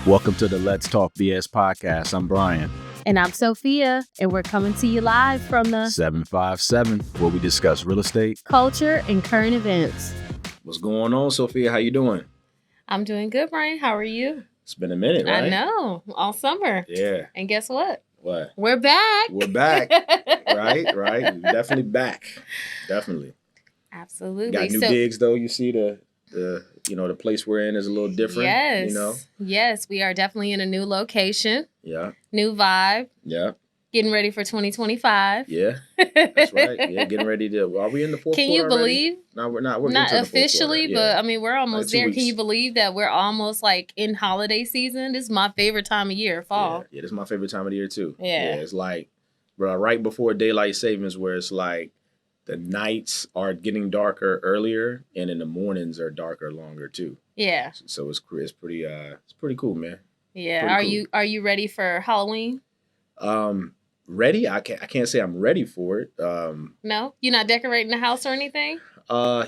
Welcome to the Let's Talk BS podcast. I'm Bryan. And I'm Sofia, and we're coming to you live from the 757, where we discuss real estate, culture, and current events. What's going on, Sofia? How you doing? I'm doing good, Bryan. How are you? It's been a minute, right? I know. All summer. Yeah. And guess what? What? We're back. We're back. Right. Definitely back. Definitely. Absolutely. Got new gigs, though. You see the place we're in is a little different. Yes. Yes, we are definitely in a new location. Yeah. New vibe. Yeah. Getting ready for 2025. Yeah. That's right. Yeah, getting ready to. Are we in the fourth quarter? Can you believe? Already? No, we're not. We're not into officially, the but I mean, we're almost there. weeks. Can you believe that we're almost like in holiday season? This is my favorite time of year, fall. Yeah, this is my favorite time of the year too. Yeah. It's like right before daylight savings, where it's like the nights are getting darker earlier, and in the mornings are darker longer too. Yeah. So it's pretty cool, man. Yeah. Are you ready for Halloween? Ready? I can't say I'm ready for it. No? You're not decorating the house or anything? Yeah,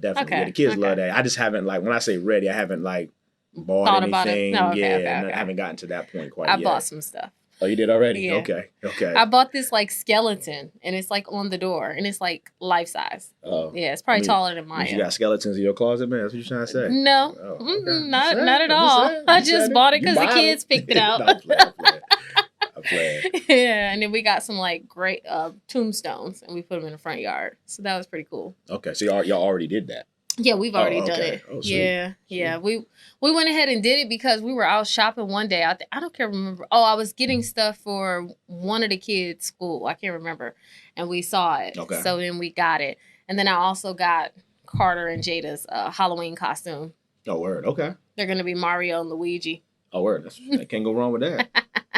definitely. Okay. Yeah, the kids love that. I just haven't when I say ready, I haven't bought Thought anything. About it? No, okay. I haven't gotten to that point quite yet. I bought some stuff. Oh, you did already? Yeah. Okay. I bought this skeleton, and it's on the door, and it's life size. Oh. Yeah, it's probably taller than mine. You got skeletons in your closet, man? That's what you're trying to say? No, okay. not at all. I just bought it because the kids picked it out. I'm playing. Yeah, and then we got some great tombstones, and we put them in the front yard. So that was pretty cool. Okay, so y'all already did that. Yeah, we've already done it. Oh, yeah. We went ahead and did it because we were out shopping one day. I don't remember. Oh, I was getting stuff for one of the kids' school. I can't remember. And we saw it. Okay. So then we got it. And then I also got Carter and Jada's Halloween costume. Oh, word. Okay. They're going to be Mario and Luigi. Oh, word. I can't go wrong with that.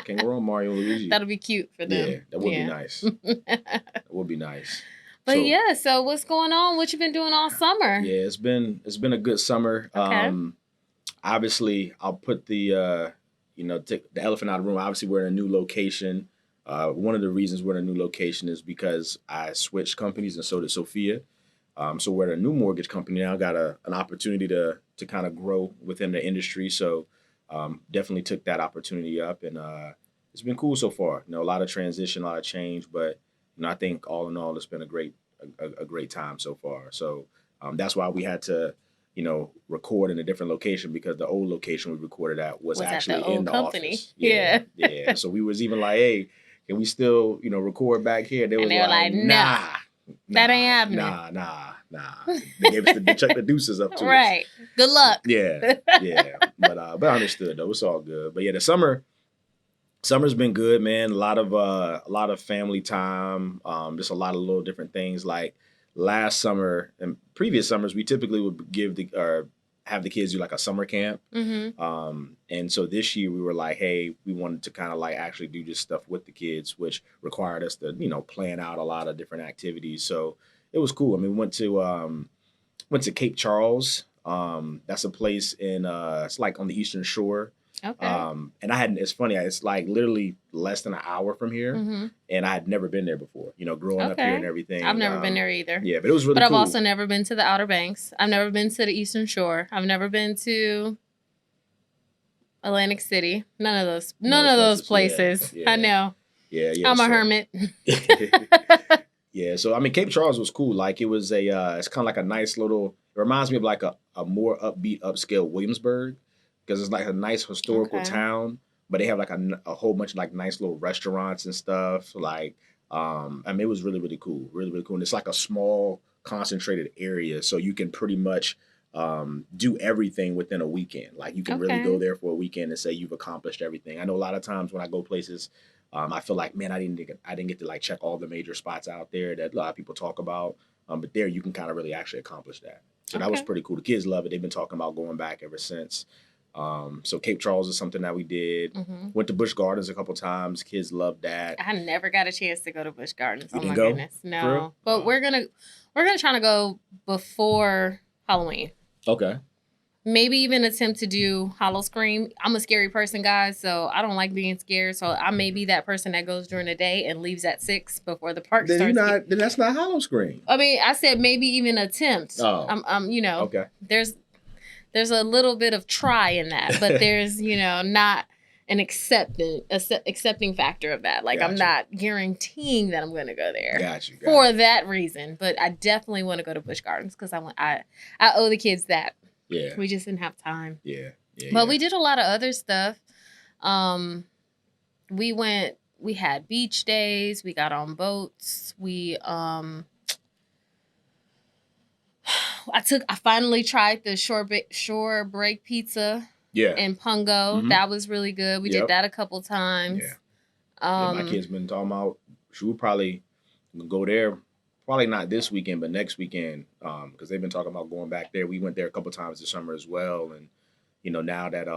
Can't go wrong with Mario and Luigi. That'll be cute for them. Yeah, that would be nice. That would be nice. But so what's going on? What you been doing all summer? Yeah, it's been a good summer. Okay. Obviously, I'll put the take the elephant out of the room. Obviously, we're in a new location. One of the reasons we're in a new location is because I switched companies, and so did Sofia. So we're at a new mortgage company now. Got an opportunity to kind of grow within the industry. So definitely took that opportunity up, and it's been cool so far. A lot of transition, a lot of change, but I think all in all, it's been a great time so far. So that's why we had to, record in a different location, because the old location we recorded at was actually in the company. office. Yeah. Yeah. So we was even like, hey, can we still, record back here? They were like, nah, that ain't happening. Nah. They gave us they checked the deuces up to us. Right. Good luck. Yeah. But I understood though. It's all good. But yeah, Summer's been good, man. A lot of family time. Just a lot of little different things. Like last summer and previous summers, we typically would have the kids do a summer camp. Mm-hmm. And so this year we were like, hey, we wanted to kind of actually do this stuff with the kids, which required us to plan out a lot of different activities. So it was cool. I mean, we went to Cape Charles. That's a place in it's on the Eastern Shore. Okay. And it's funny, it's literally less than an hour from here. Mm-hmm. And I had never been there before, growing up here and everything. I've never been there either. Yeah, but it was really cool. But I've also never been to the Outer Banks. I've never been to the Eastern Shore. I've never been to Atlantic City. None of those places. Yeah. I know. Yeah. I'm a hermit. Yeah, so I mean, Cape Charles was cool. It was it's kind of a nice little. It reminds me of a more upbeat, upscale Williamsburg, because it's a nice historical town, but they have a whole bunch of nice little restaurants and stuff. I mean, it was really, really cool, really, really cool. And it's a small, concentrated area, so you can pretty much do everything within a weekend. You can really go there for a weekend and say you've accomplished everything. I know a lot of times when I go places. I feel man, I didn't get to check all the major spots out there that a lot of people talk about. But there you can kind of really actually accomplish that. So that was pretty cool. The kids love it. They've been talking about going back ever since. So Cape Charles is something that we did. Mm-hmm. Went to Busch Gardens a couple times. Kids loved that. I never got a chance to go to Busch Gardens. You oh my go? Goodness, no. But we're gonna try to go before Halloween. Okay. Maybe even attempt to do Hollow Scream. I'm a scary person, guys, so I don't like being scared. So I may be that person that goes during the day and leaves at 6 before the park starts. Then that's not Hollow Scream. I mean, I said maybe even attempt. Oh. Okay. there's a little bit of try in that, but there's, not an accepting factor of that. Like, I'm not guaranteeing that I'm going to go there. For that reason. But I definitely want to go to Busch Gardens because I owe the kids that. Yeah. We just didn't have time. Yeah. But we did a lot of other stuff. We had beach days. We got on boats. I finally tried the shore break pizza. Yeah. In Pungo. Mm-hmm. That was really good. We did that a couple times. Yeah. My kids been talking about, she would probably go there, probably not this weekend, but next weekend, because they've been talking about going back there. We went there a couple times this summer as well. And, now that,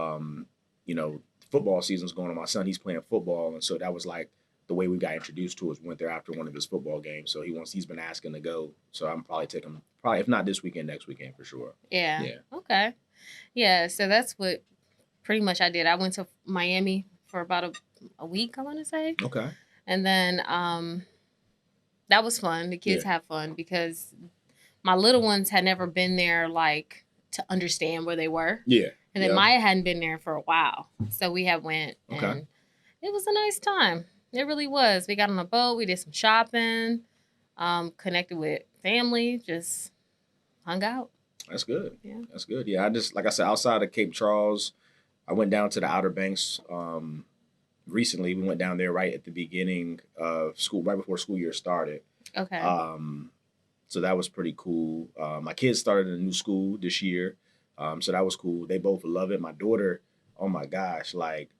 football season's going on, my son, he's playing football. And so that was like the way we got introduced to us. We went there after one of his football games. So he's been asking to go. So I'm probably taking him, if not this weekend, next weekend for sure. Yeah. Okay. Yeah, so that's what pretty much I did. I went to Miami for about a week, I want to say. Okay. And then that was fun. The kids had fun because my little ones had never been there, like, to understand where they were. Yeah. And then Maya hadn't been there for a while. So we went, and it was a nice time. It really was. We got on a boat. We did some shopping, connected with family, just hung out. That's good. Yeah. That's good. Yeah, I just, like I said, outside of Cape Charles, I went down to the Outer Banks recently. We went down there right at the beginning of school, right before school year started. Okay. So that was pretty cool. My kids started a new school this year, so that was cool. They both love it. My daughter, oh my gosh, like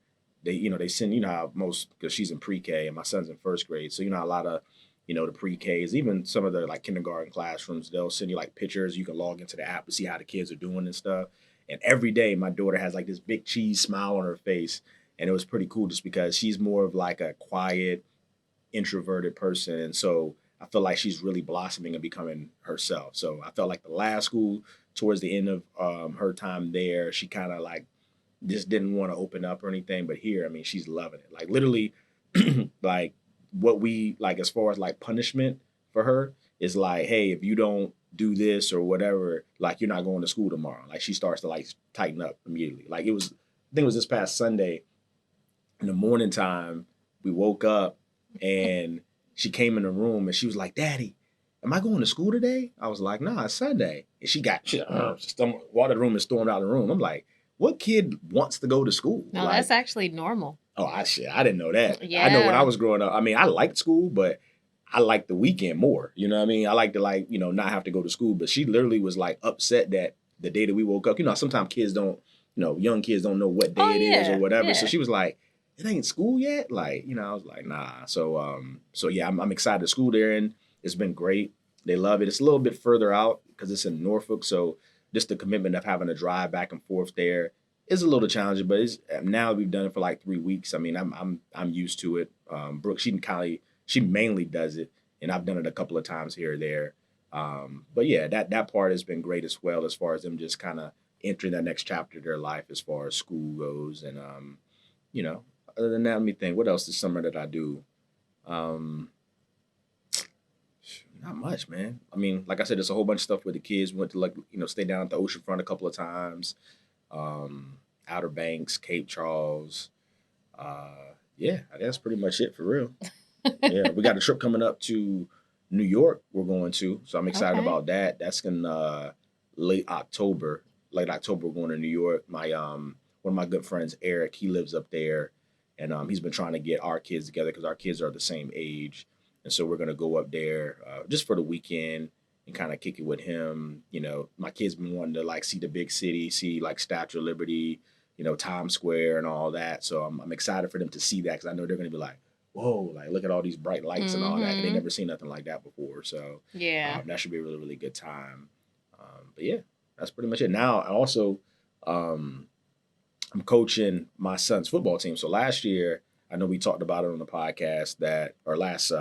they send, how most, because she's in pre-K and my son's in first grade, so a lot of the pre-Ks, even some of the like kindergarten classrooms, they'll send you like pictures. You can log into the app to see how the kids are doing and stuff. And every day my daughter has like this big cheese smile on her face. And it was pretty cool just because she's more of like a quiet, introverted person. And so I feel like she's really blossoming and becoming herself. So I felt like the last school, towards the end of her time there, she kind of like just didn't want to open up or anything. But here, I mean, she's loving it. Like literally like, what we like as far as like punishment for her is like, hey, if you don't do this or whatever, like you're not going to school tomorrow. Like she starts to like tighten up immediately. Like I think it was this past Sunday in the morning time, we woke up and she came in the room and she was like, Daddy, am I going to school today? I was like, nah, it's Sunday. And she walked the room and stormed out of the room. I'm like, what kid wants to go to school? No, like, that's actually normal. Oh, I didn't know that. Yeah. I know when I was growing up, I mean, I liked school, but I liked the weekend more. You know what I mean? I like to not have to go to school. But she literally was like upset that the day that we woke up, sometimes kids don't, young kids don't know what day is or whatever. Yeah. So she was like, it ain't school yet? Like, I was like, nah. So yeah, I'm excited to school there and it's been great. They love it. It's a little bit further out because it's in Norfolk. So just the commitment of having to drive back and forth there is a little challenging, but now we've done it for like 3 weeks. I mean, I'm used to it. Brooke, she mainly does it, and I've done it a couple of times here or there. But yeah, that part has been great as well, as far as them just kind of entering that next chapter of their life as far as school goes. And other than that, let me think. What else this summer did I do? Not much, man. I mean, like I said, there's a whole bunch of stuff with the kids. We went to stay down at the oceanfront a couple of times. Outer Banks, Cape Charles. Yeah, I guess that's pretty much it for real. Yeah, we got a trip coming up to New York we're going to, so I'm excited about that. That's in late October. We're going to New York. My one of my good friends, Eric, he lives up there, and he's been trying to get our kids together because our kids are the same age. And so we're going to go up there just for the weekend and kind of kick it with him. My kids been wanting to like see the big city, see like Statue of Liberty, Times Square and all that. So I'm excited for them to see that because I know they're going to be like, whoa, like look at all these bright lights and all that. And they never seen nothing like that before. So yeah, that should be a really, really good time. But yeah, that's pretty much it. Now, also, I'm coaching my son's football team. So last year, I know we talked about it on the podcast last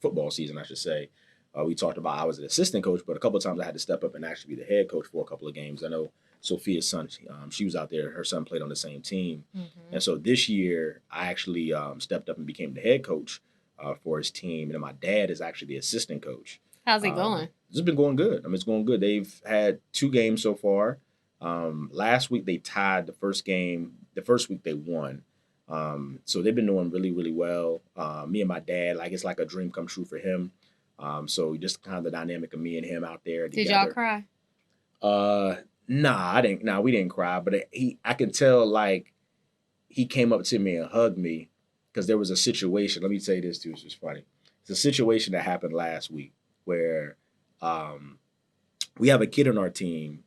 football season, I should say. We talked about I was an assistant coach, but a couple of times I had to step up and actually be the head coach for a couple of games. I know Sophia's son, she was out there. Her son played on the same team. Mm-hmm. And so this year, I actually stepped up and became the head coach for his team. And then my dad is actually the assistant coach. How's it going? It's been going good. I mean, it's going good. They've had 2 games so far. Last week they tied the first game. The first week they won. So they've been doing really, really well. Me and my dad, like it's like a dream come true for him. So just kind of the dynamic of me and him out there together. Did y'all cry? Nah, I didn't. Nah, we didn't cry. But I could tell like he came up to me and hugged me because there was a situation. Let me say this too. It's just funny. It's a situation that happened last week where we have a kid on our team,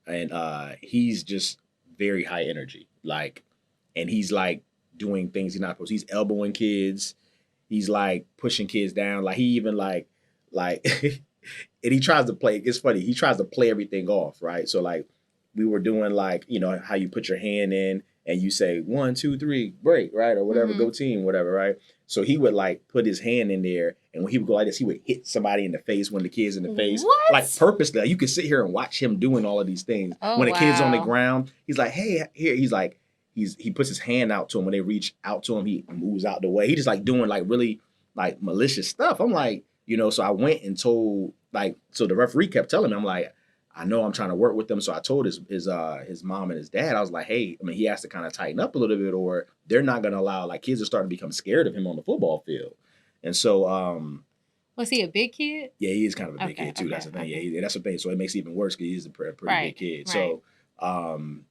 and he's just very high energy. Like, and he's like doing things he's not supposed to. He's elbowing kids. He's like pushing kids down. Like he even like and he tries to play. It's funny. He tries to play everything off, right? So like we were doing like, you know, how you put your hand in and you say 1, 2, 3, break, right? Or whatever, go team, whatever, right? So he would like put his hand in there, and when he would go like this, he would hit somebody in the face, one of the kids in the face. What? Like purposely. Like, you could sit here and watch him doing all of these things. Oh, when a kid's on the ground, he's like, hey, here. He's like, he puts his hand out to him. When they reach out to him, he moves out the way. He just like doing like really like malicious stuff. I'm like, you know, so I went and told like, so the referee kept telling me, I'm like, I know I'm trying to work with them. So I told his mom and his dad, I was like, hey, I mean, he has to kind of tighten up a little bit, or they're not going to allow, like, kids are starting to become scared of him on the football field. And so, was he a big kid? Yeah, he is kind of a big kid too. That's the thing. Yeah, that's the thing. So it makes it even worse because he's a pretty big kid. Right.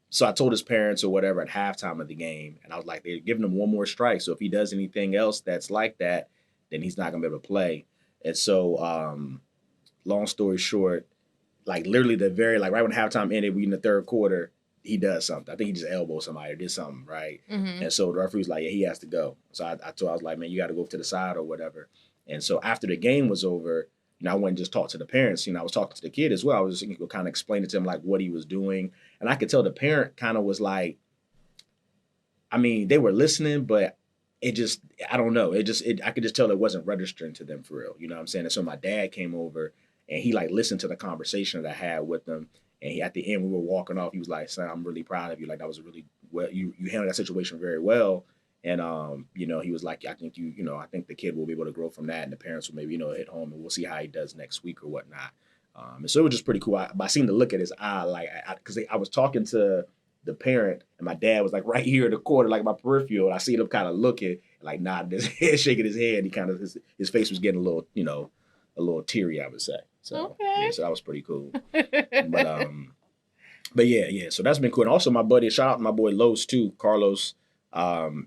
So I told his parents or whatever at halftime of the game, and I was like, they're giving him one more strike. So if he does anything else that's like that, then he's not going to be able to play. And so, long story short, like literally right when halftime ended, we in the third quarter, he does something. I think he just elbowed somebody or did something, right? Mm-hmm. And so the referee was like, yeah, he has to go. So I was like, man, you got to go to the side or whatever. And so after the game was over, you know, I went and just talked to the parents. You know, I was talking to the kid as well. I was just kind of explaining to him like what he was doing. And I could tell the parent kind of was like, I mean, they were listening, but it just, I don't know. I could just tell it wasn't registering to them for real. You know what I'm saying? And so my dad came over and he like listened to the conversation that I had with them. And at the end, we were walking off. He was like, son, I'm really proud of you. Like, that was really well, you handled that situation very well. And, you know, he was like, I think I think the kid will be able to grow from that. And the parents will maybe, you know, hit home and we'll see how he does next week or whatnot. And so it was just pretty cool. I seen the look at his eye, like, because I was talking to the parent and my dad was like right here in the corner, like my peripheral. And I seen him kind of looking, like nodding his head, shaking his head. He kind of, his face was getting a little, you know, a little teary, I would say. So, okay. Yeah, so that was pretty cool. But yeah. So that's been cool. And also my buddy, shout out to my boy Los too, Carlos.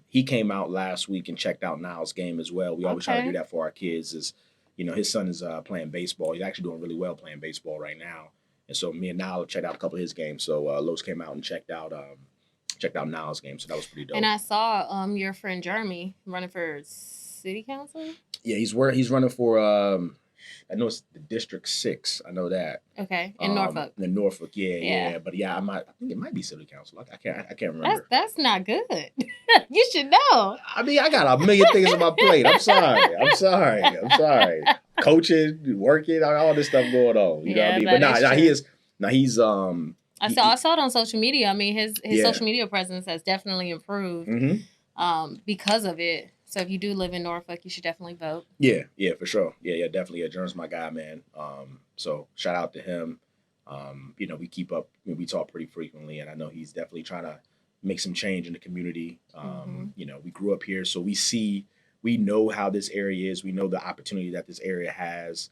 He came out last week and checked out Niles' game as well. We always try to do that for our kids. Is, you know, his son is playing baseball. He's actually doing really well playing baseball right now. And so me and Niles checked out a couple of his games. So Los came out and checked out Niles' game. So that was pretty dope. And I saw your friend Jeremy running for city council. Yeah, he's running for I know it's the District 6. I know that. Okay, in Norfolk. In Norfolk, yeah. But yeah, I think it might be city council. I can't remember. That's not good. You should know. I mean, I got a million things on my plate. I'm sorry. Coaching, working, all this stuff going on. You know what I mean? But he's I saw it on social media. I mean, his social media presence has definitely improved because of it. So if you do live in Norfolk, you should definitely vote. Yeah, for sure. Yeah, definitely. Yeah, Jerem's my guy, man. So shout out to him. You know, we keep up, we talk pretty frequently, and I know he's definitely trying to make some change in the community. You know, we grew up here, so we know how this area is. We know the opportunity that this area has.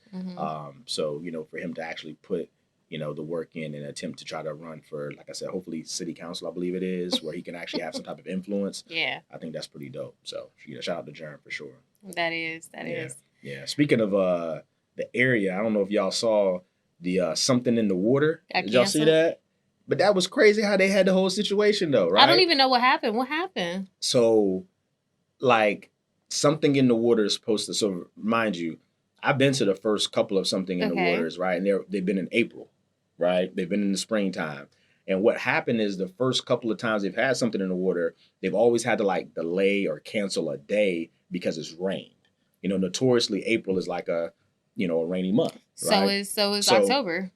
So, you know, for him to actually put, you know, the work in and attempt to try to run for, like I said, hopefully city council, I believe it is, where he can actually have some type of influence. Yeah. I think that's pretty dope. So, you know, shout out to Jerem for sure. That is. Yeah. Speaking of the area, I don't know if y'all saw the something in the water. Did y'all see that? But that was crazy how they had the whole situation though, right? I don't even know what happened. What happened? So, like, something in the water is supposed to, so mind you, I've been to the first couple of something in the waters, right? And they've been in April. Right? They've been in the springtime. And what happened is the first couple of times they've had something in the water, they've always had to like delay or cancel a day because it's rained. You know, notoriously April is like a rainy month. Right? So is October.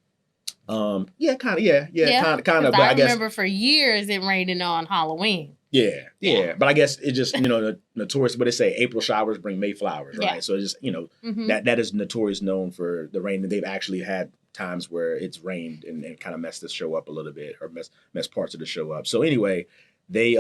Yeah, kind of. But I remember for years it rained on Halloween. Yeah. But I guess it just, you know, notorious, but they say April showers bring May flowers, right? Yeah. So it's just, you know, that is notorious known for the rain that they've actually had times where it's rained and kind of messed the show up a little bit, or mess parts of the show up. So anyway, they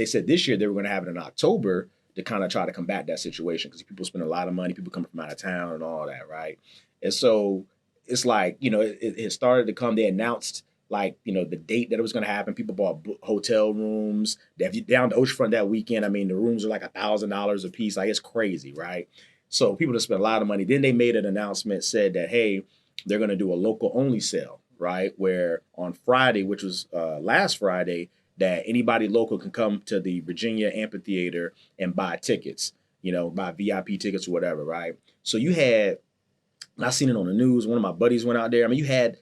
said this year they were going to have it in October to kind of try to combat that situation, because people spend a lot of money, people coming from out of town and all that, right? And so it's like, it started to come. They announced, like, the date that it was going to happen. People bought hotel rooms down the oceanfront that weekend. I mean, the rooms are like $1,000 a piece. Like, it's crazy, right? So people just spent a lot of money. Then they made an announcement, said that, hey, they're going to do a local only sale, right? Where on Friday, which was last Friday, that anybody local can come to the Virginia Amphitheater and buy tickets, buy VIP tickets or whatever, right? So you had, and I seen it on the news, one of my buddies went out there. I mean, you had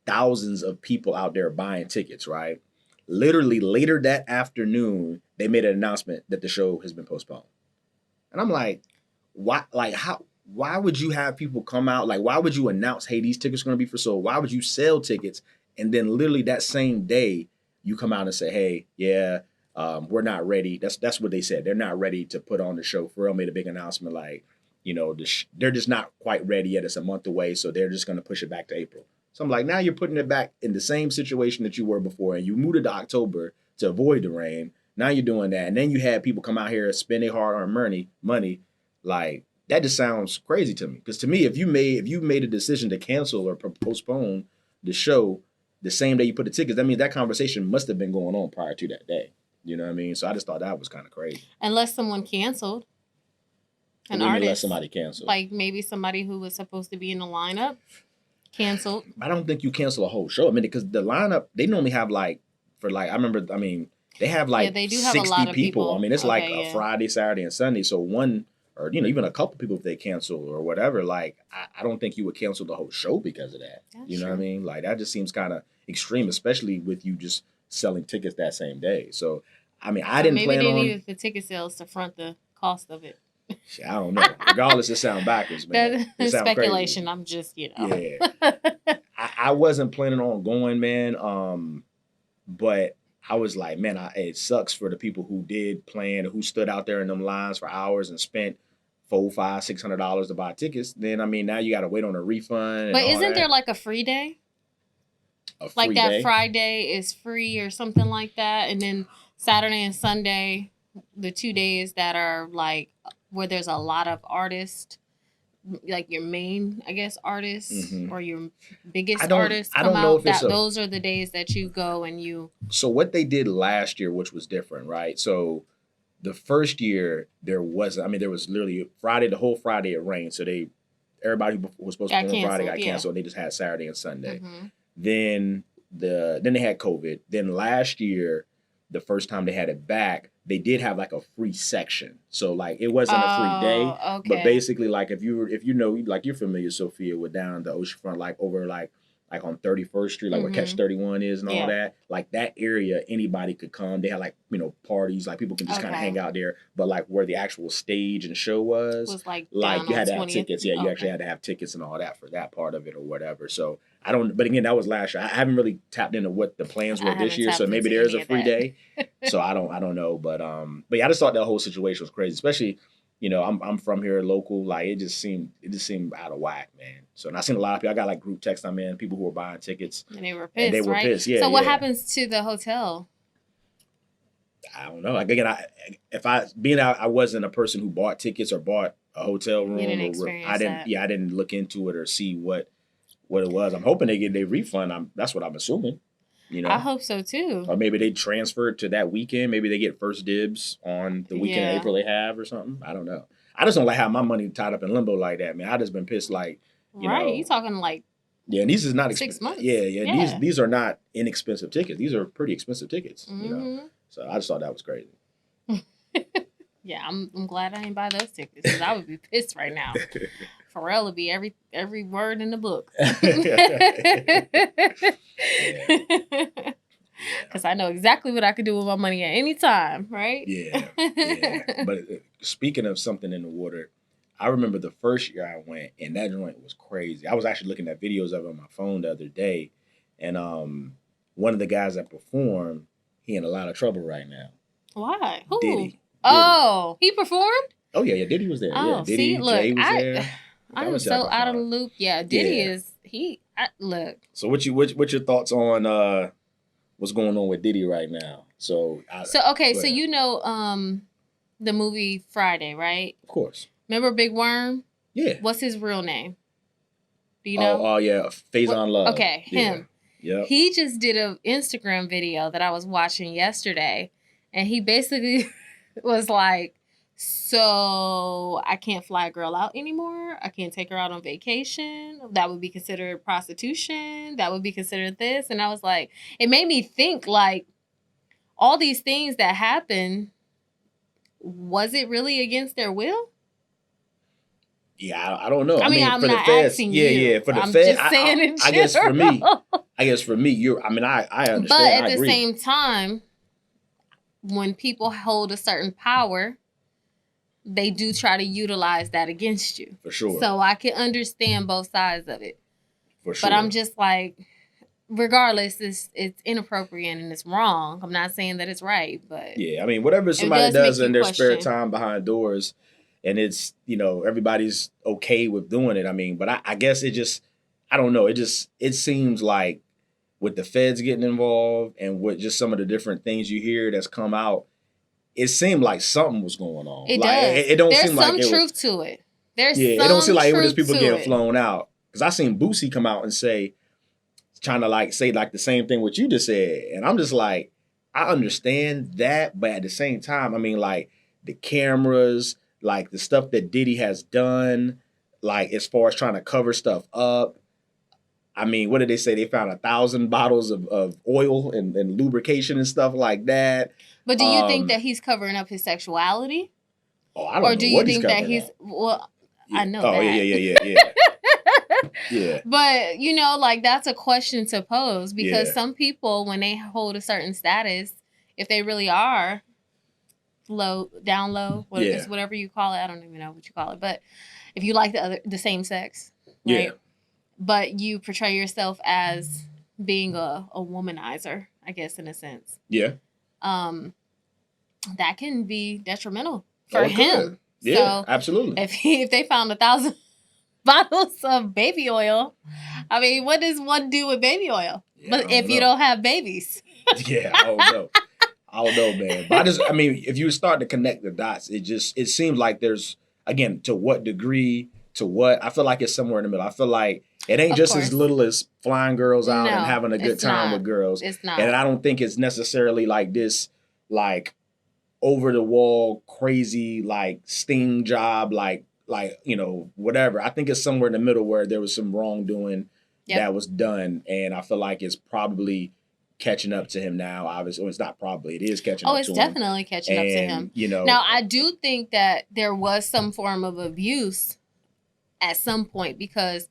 thousands of people out there buying tickets, right? Literally later that afternoon, they made an announcement that the show has been postponed. And I'm like, why? Like, why would you have people come out? Like, why would you announce, hey, these tickets are going to be for sold? Why would you sell tickets? And then literally that same day, you come out and say, hey, yeah, we're not ready. That's what they said. They're not ready to put on the show. Pharrell made a big announcement, like, they're just not quite ready yet. It's a month away, so they're just going to push it back to April. So I'm like, now you're putting it back in the same situation that you were before, and you moved it to October to avoid the rain. Now you're doing that, and then you had people come out here spending hard-earned money. Like, that just sounds crazy to me. Because to me, if you made a decision to cancel or postpone the show the same day you put the tickets, that means that conversation must have been going on prior to that day. You know what I mean? So I just thought that was kind of crazy. Unless someone canceled. An artist. Unless somebody canceled. Like maybe somebody who was supposed to be in the lineup canceled. I don't think you cancel a whole show. I mean, because the lineup, they normally have they have they do have 60 a lot of people. I mean, it's a Friday, Saturday, and Sunday. So one, or even a couple people, if they cancel or whatever, like I don't think you would cancel the whole show because of that. That's you know true. What I mean? Like, that just seems kind of extreme, especially with you just selling tickets that same day. So I mean, I didn't plan on. Maybe they needed the ticket sales to front the cost of it. I don't know. Regardless, it sounds backwards, man. That's speculation. Crazy. I'm just, Yeah. I wasn't planning on going, man. But I was like, man, it sucks for the people who did plan, who stood out there in them lines for hours and spent $400, $500, $600 to buy tickets. Then, I mean, now you got to wait on a refund. But isn't there like a free day? A free that day? Friday is free or something like that. And then Saturday and Sunday, the 2 days that are like where there's a lot of artists, like your main, I guess, artists or your biggest artists come out. Those are the days that you go and you. So what they did last year, which was different, right? So the first year there was literally Friday, the whole Friday it rained. So everybody who was supposed to come on Friday got canceled. They just had Saturday and Sunday. Mm-hmm. Then they had COVID. Then last year, the first time they had it back, they did have like a free section. So like it wasn't a free day, okay. But basically like if you know, like you're familiar, Sophia, with down the oceanfront, like over like on 31st Street, like where Catch 31 is and all that, like that area, anybody could come. They had like, parties, like people can just kind of hang out there. But like where the actual stage and show was like you had to have tickets. Yeah, you actually had to have tickets and all that for that part of it or whatever. So but again, that was last year. I haven't really tapped into what the plans were this year. So maybe there's a free day. So I don't know. But yeah, I just thought that whole situation was crazy, especially, I'm from here, local. Like it just seemed out of whack, man. So, and I seen a lot of people. I got like group texts I'm in, people who were buying tickets, and they were pissed. Pissed. Yeah. So what happens to the hotel? I don't know. Like again, I wasn't a person who bought tickets or bought a hotel room. You didn't experience that. I didn't look into it or see what it was. I'm hoping they get their refund. That's what I'm assuming. I hope so too. Or maybe they transfer it to that weekend. Maybe they get first dibs on the weekend in April they have or something. I don't know. I just don't like how my money tied up in limbo like that, man. I just been pissed, like, you know. You talking like and these is not 6 months. Yeah. These are not inexpensive tickets. These are pretty expensive tickets, Mm-hmm. So I just thought that was crazy. Yeah, I'm glad I didn't buy those tickets because I would be pissed right now. Pharrell would be every word in the book. Because I know exactly what I could do with my money at any time, right? Yeah. But speaking of something in the water, I remember the first year I went, and that joint was crazy. I was actually looking at videos of it on my phone the other day, and one of the guys that performed, he in a lot of trouble right now. Why? Who? Diddy. Oh, he performed? Oh, yeah, Diddy was there. Oh, yeah, Diddy, see, look, Jay was there. I'm so out of the loop. Yeah, Diddy is, Look. So what's your thoughts on what's going on with Diddy right now? So you know the movie Friday, right? Of course. Remember Big Worm? Yeah. What's his real name? Do you know? Oh yeah, Faison Love. Okay, him. Yeah. He just did an Instagram video that I was watching yesterday, and he basically was like, so I can't fly a girl out anymore. I can't take her out on vacation. That would be considered prostitution. That would be considered this. And I was like, it made me think, like, all these things that happen, was it really against their will? Yeah, I don't know. I mean, I'm for not the feds, asking you. For the I'm feds, just saying in I guess for me, I understand. But at the same time, when people hold a certain power, they do try to utilize that against you. For sure. So I can understand both sides of it. For sure. But I'm just like, regardless, it's inappropriate and it's wrong. I'm not saying that it's right, but yeah, I mean, whatever somebody does in their spare time behind doors, and it's, everybody's okay with doing it. I mean, but I guess I don't know. It seems like with the feds getting involved and with just some of the different things you hear that's come out, it seemed like something was going on. It like, does. It don't There's seem like some truth to it. There's it don't seem like it was just people getting flown out. Because I seen Boosie come out and say the same thing what you just said, and I'm just like, I understand that, but at the same time, I mean, like the cameras, like the stuff that Diddy has done, like as far as trying to cover stuff up. I mean, what did they say? They found 1,000 bottles of oil and lubrication and stuff like that. But do you think that he's covering up his sexuality? Oh, I don't know. Or do you think that he's well? Yeah. I know that. Yeah. Yeah. But like that's a question to pose because some people, when they hold a certain status, if they really are down low, whatever you call it, I don't even know what you call it, but if you like the same sex, right? Yeah. But you portray yourself as being a womanizer, I guess, in a sense. Yeah. That can be detrimental for him. Yeah, so absolutely. If they found 1,000 bottles of baby oil, I mean, what does one do with baby oil? Yeah, but if you don't have babies. Yeah, I don't know, man. But if you start to connect the dots, it seems like there's, again, to what degree, to what, I feel like it's somewhere in the middle. I feel like it ain't just as little as flying girls out and having a good time with girls. It's not. And I don't think it's necessarily like this, like, over the wall, crazy, like, sting job, like, whatever. I think it's somewhere in the middle where there was some wrongdoing that was done. And I feel like it's probably catching up to him now. Obviously, it's not probably. It is catching up to him. Oh, it's definitely catching up to him. Now, I do think that there was some form of abuse at some point because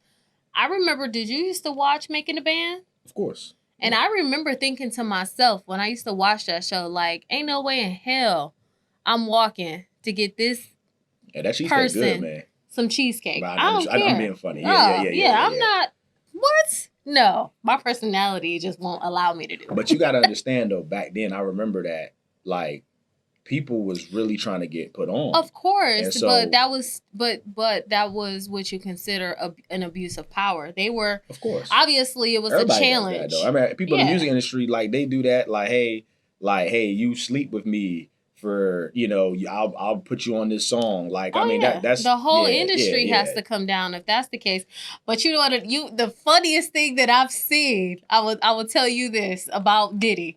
I remember, did you used to watch Making the Band? Of course. And I remember thinking to myself when I used to watch that show, like, ain't no way in hell I'm walking to get this that cheesecake good, man. Some cheesecake. I don't care. I'm being funny. Yeah. I'm not. What? No, my personality just won't allow me to do it. But you got to understand, though, back then, I remember that, like, people was really trying to get put on. Of course, but that was what you consider an abuse of power. They were, of course. Obviously, it was a challenge. Does that, though. I mean, people in the music industry, like, they do that. Like, hey, you sleep with me for, I'll put you on this song. Like, that's the whole industry has to come down if that's the case. But you know what? The funniest thing that I've seen, I will tell you this about Diddy.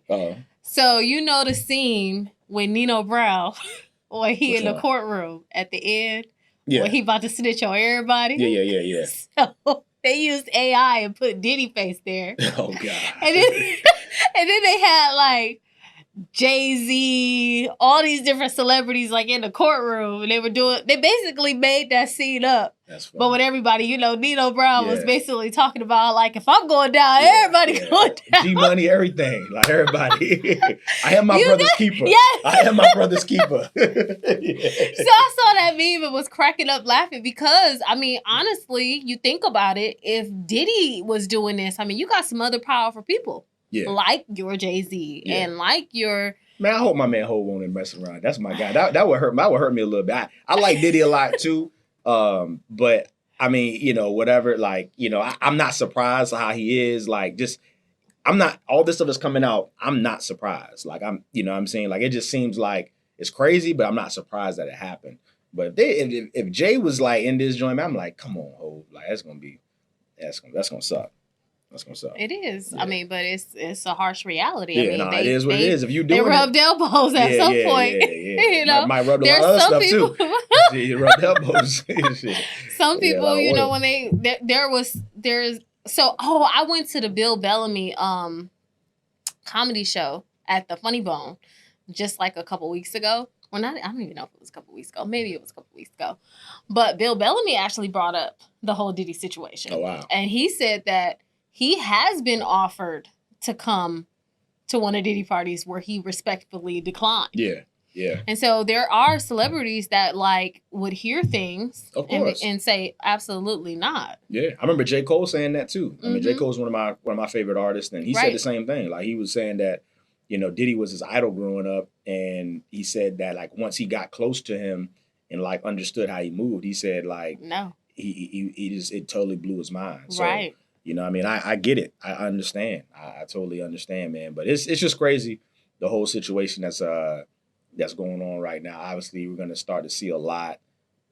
So the scene when Nino Brown, when he in the courtroom at the end, when he about to snitch on everybody. Yeah. So they used AI and put Diddy face there. Oh God. And then they had like Jay-Z, all these different celebrities like in the courtroom, and they basically made that scene up. That's funny. But with everybody, Nino Brown was basically talking about like, if I'm going down, everybody going down. G-Money, everything, like everybody. I am my brother's keeper. Yes. I am my brother's keeper. So I saw that meme and was cracking up laughing because, I mean, honestly, you think about it, if Diddy was doing this, I mean, you got some other powerful people. Yeah. Like your Jay-Z and like your... Man, I hope my man Ho won't mess around. That's my guy. That would hurt me a little bit. I like Diddy a lot too. But I mean, you know, whatever. Like, you know, I'm not surprised how he is. Like, just I'm not. All this stuff is coming out. I'm not surprised. Like, you know, what I'm saying, like, it just seems like it's crazy, but I'm not surprised that it happened. But if Jay was like in this joint, I'm like, come on, ho, like that's gonna suck. That's gonna suck. It is. Yeah. I mean, but it's a harsh reality. Yeah, I mean, it is what it is. If you do they rubbed elbows at some point. Yeah. You know, might rub a lot of other stuff too. You rubbed elbows. Some people, you know, when I went to the Bill Bellamy comedy show at the Funny Bone just like a couple weeks ago. Well, I don't even know if it was a couple weeks ago. Maybe it was a couple weeks ago. But Bill Bellamy actually brought up the whole Diddy situation. Oh, wow. And he said that he has been offered to come to one of Diddy parties where he respectfully declined. Yeah. And so there are celebrities that like would hear things and say absolutely not. Yeah. I remember J. Cole saying that too. I mean, J. Cole's one of my favorite artists, and he said the same thing. Like, he was saying that, you know, Diddy was his idol growing up, and he said that like once he got close to him and like understood how he moved, he said like no. He just, it totally blew his mind. So, right. You know, I mean, I get it. I understand. I totally understand, man. But it's just crazy, the whole situation that's going on right now. Obviously, we're going to start to see a lot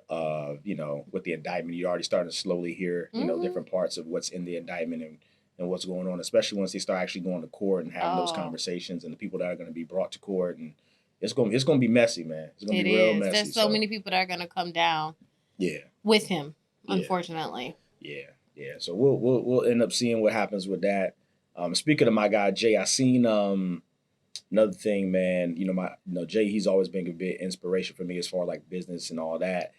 of, you know, with the indictment. You're already starting to slowly hear, you know, different parts of what's in the indictment and what's going on, especially once they start actually going to court and having those conversations, and the people that are going to be brought to court. And it's going to be messy, man. It's going to be real messy. There's so many people that are going to come down with him, unfortunately. Yeah. So we'll end up seeing what happens with that. Speaking of my guy Jay, I seen another thing, man. You know, Jay, he's always been a bit inspiration for me as far as like business and all that.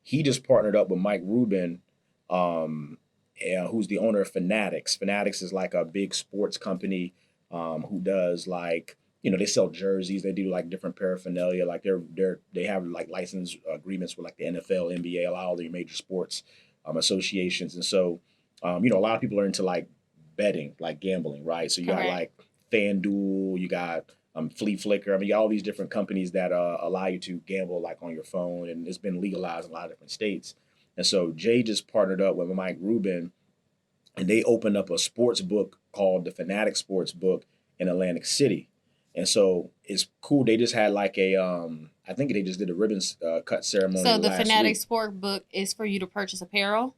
He just partnered up with Mike Rubin, who's the owner of Fanatics. Fanatics is like a big sports company who does like, you know, they sell jerseys, they do like different paraphernalia, like they have like license agreements with like the NFL, NBA, a lot of the major sports associations. And so, you know, a lot of people are into like betting, like gambling, right? So you got like FanDuel, you got Flea Flicker. I mean, you got all these different companies that allow you to gamble like on your phone, and it's been legalized in a lot of different states. And so Jay just partnered up with Mike Rubin, and they opened up a sports book called the Fanatic Sports Book in Atlantic City. And so it's cool. They just had like I think they just did a ribbon cut ceremony. So the Fanatic Sport Book is for you to purchase apparel?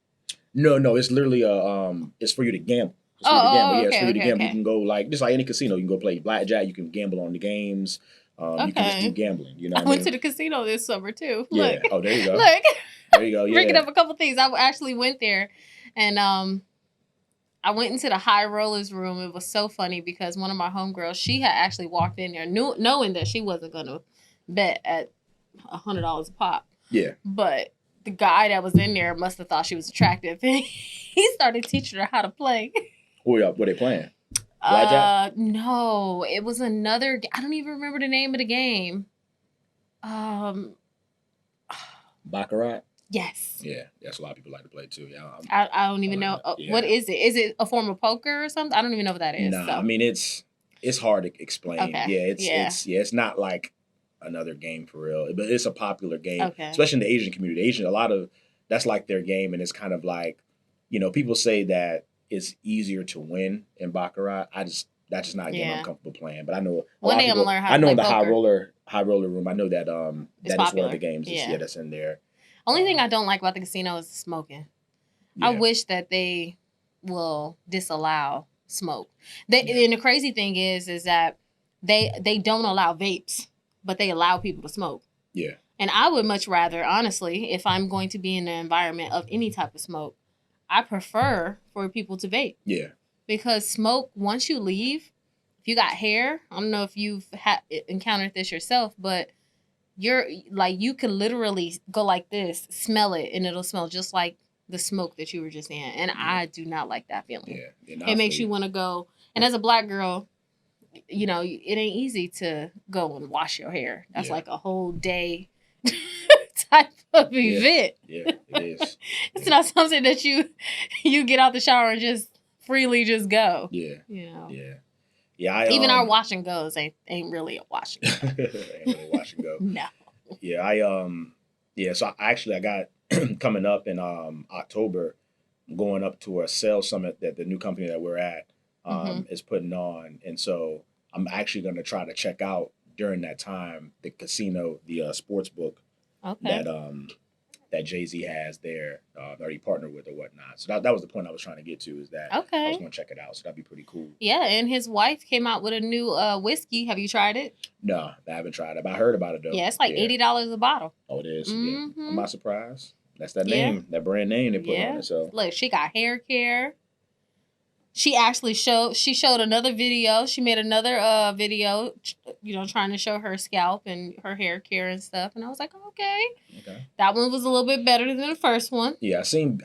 No, it's literally it's for you to gamble. It's for you to gamble. You can go like just like any casino. You can go play blackjack. You can gamble on the games. You can just do gambling. You know, I went to the casino this summer too. Yeah. Look. Oh, there you go. Look. There you go. Yeah. Bringing up a couple things. I actually went there, and I went into the high rollers room. It was so funny because one of my homegirls, she had actually walked in there knowing that she wasn't going to bet at $100 a pop. Yeah. But the guy that was in there must have thought she was attractive. And he started teaching her how to play. What they playing? Blackjack? No. It was another... I don't even remember the name of the game. Baccarat? Yes. Yeah, that's a lot of people like to play too. Yeah, I don't even know. What is it? Is it a form of poker or something? I don't even know what that is. Nah, so. I mean it's hard to explain. Okay. It's not like another game for real, but it's a popular game, especially in the Asian community. That's like their game, and it's kind of like, you know, people say that it's easier to win in Baccarat. That's just not a game I'm comfortable playing. But I know one day I'm gonna learn how to play in the poker. high roller room. I know that that is one of the games. That's in there. Only thing I don't like about the casino is smoking. Yeah. I wish that they will disallow smoke. And the crazy thing is that they don't allow vapes, but they allow people to smoke. Yeah. And I would much rather, honestly, if I'm going to be in an environment of any type of smoke, I prefer for people to vape. Yeah. Because smoke, once you leave, if you got hair, I don't know if you've encountered this yourself, but you're like, you could literally go like this, smell it, and it'll smell just like the smoke that you were just in. And I do not like that feeling. Yeah. It makes you want to go. And as a black girl, you know, it ain't easy to go and wash your hair. That's like a whole day type of event. Yeah, it is. It's not something that you get out the shower and just freely just go. Yeah. You know? Yeah. Yeah, even our wash and goes ain't really a wash and go. Ain't really wash and go. No. Yeah, so I got coming up in October, going up to a sales summit that the new company that we're at is putting on, and so I'm actually going to try to check out during that time the casino, the sports book that Jay-Z has there, that he partnered with or whatnot. So that was the point I was trying to get to, is that I was going to check it out. So that'd be pretty cool. Yeah, and his wife came out with a new whiskey. Have you tried it? No, I haven't tried it, but I heard about it though. Yeah, it's like $80 a bottle. Oh, it is? Yeah. I'm not surprised. That's that name, that brand name they put on it. So look, she got hair care. She actually showed another video. She made another video, trying to show her scalp and her hair care and stuff. And I was like, okay. That one was a little bit better than the first one. Yeah, I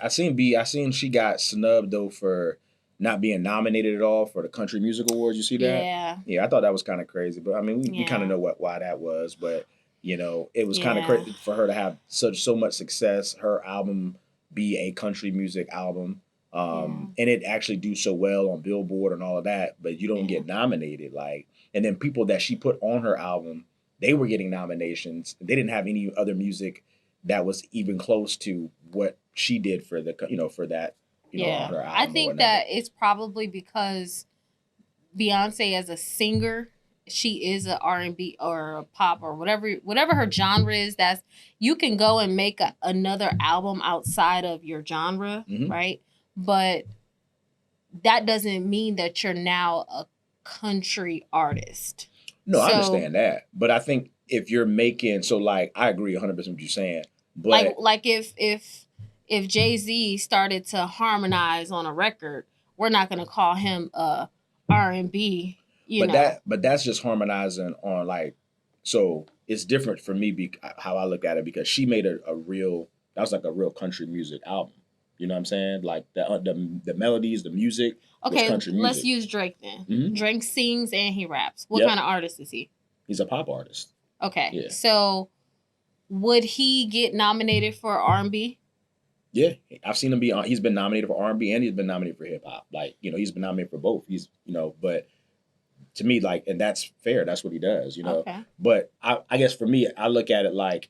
seen she got snubbed though for not being nominated at all for the Country Music Awards. You see that? Yeah, I thought that was kind of crazy. But I mean, we kind of know why that was. But it was kind of crazy for her to have so much success. Her album be a country music album. And it actually do so well on Billboard and all of that, but you don't get nominated. And then people that she put on her album, they were getting nominations. They didn't have any other music that was even close to what she did for the, for that, on her album. I think that it's probably because Beyonce as a singer, she is an R&B or a pop or whatever her genre is. That's, you can go and make another album outside of your genre, right? But that doesn't mean that you're now a country artist. No, I understand that. But I think if you're making, I agree 100% what you're saying. But like if Jay-Z started to harmonize on a record, we're not going to call him a R&B, But that's just harmonizing on so it's different for me how I look at it, because she made a real country music album. You know what I'm saying? Like the melodies, the music. Okay, country music. Let's use Drake then. Drake sings and he raps. What kind of artist is he? He's a pop artist. Okay, so would he get nominated for R&B? Yeah, I've seen him he's been nominated for R&B and he's been nominated for hip hop. He's been nominated for both. He's, but to me, and that's fair. That's what he does, Okay. But I guess for me, I look at it like,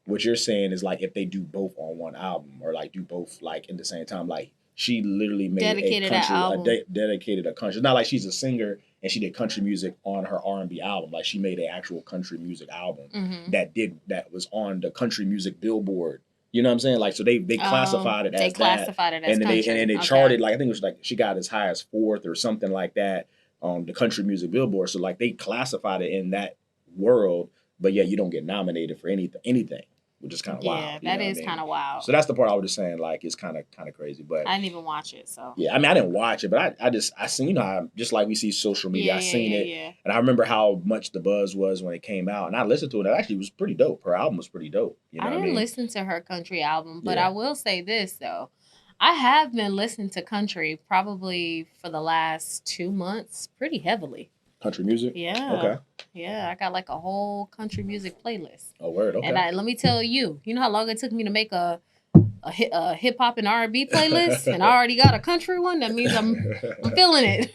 what you're saying is if they do both on one album or do both in the same time, she literally made dedicated a country. It's not like she's a singer and she did country music on her R&B album. She made an actual country music album that was on the country music Billboard. You know what I'm saying? So they classified it as they classified it as country. And they charted I think it was she got as high as 4th or something like that on the country music Billboard. So they classified it in that world, but yeah, you don't get nominated for anything. Which is kind of wild. Yeah, that is kind of wild. So that's the part I was just saying, it's kind of crazy. But I didn't even watch it, so. Yeah, I mean, I didn't watch it, but I seen, how, just like we see social media, I seen it. And I remember how much the buzz was when it came out. And I listened to it. It actually was pretty dope. Her album was pretty dope. I didn't listen to her country album, but I will say this, though. I have been listening to country probably for the last 2 months pretty heavily. Country music? Yeah. Okay. Yeah, I got a whole country music playlist. Oh, word. Okay. And let me tell you, how long it took me to make a hip hop and R&B playlist, and I already got a country one. That means I'm feeling it.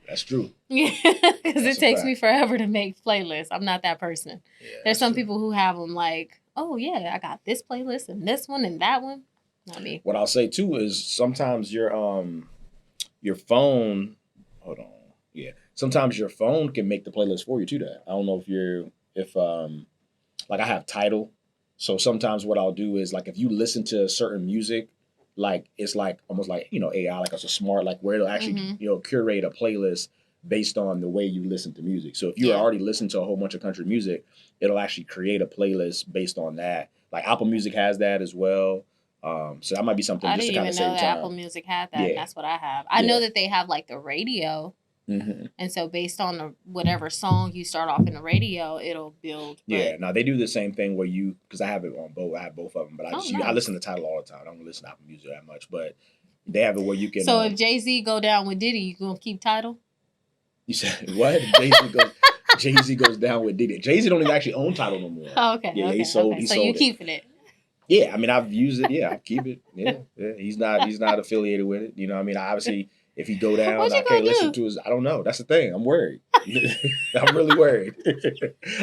That's true. Yeah, because it takes me forever to make playlists. I'm not that person. Yeah, there's some people who have them oh yeah, I got this playlist and this one and that one. Not me. What I'll say too is sometimes your phone. Hold on. Yeah. Sometimes your phone can make the playlist for you too. I don't know if I have Tidal. So sometimes what I'll do is if you listen to certain music, it's almost AI, it's a smart, where it'll actually, curate a playlist based on the way you listen to music. So if you already listen to a whole bunch of country music, it'll actually create a playlist based on that. Apple Music has that as well. So that might be something just to kind of save time. I didn't even know that Apple Music had that. Yeah. That's what I have. I know that they have the radio. Mm-hmm. And so based on whatever song you start off in the radio, it'll build. Yeah, now they do the same thing where because I have it on both. I have both of them, but I listen to Tidal all the time. I don't listen to Apple Music that much, but they have it where you can. So if Jay-Z go down with Diddy, you gonna keep Tidal? You said what? Jay-Z goes down with Diddy. Jay-Z don't even actually own Tidal no more. Oh, okay. Yeah, okay, he sold. Okay. He so sold you keeping it? Yeah, I mean I've used it. Yeah, I keep it. Yeah. He's not affiliated with it. You know, what I mean, obviously. If he go down, I can't listen to his. I don't know. That's the thing. I'm worried. I'm really worried.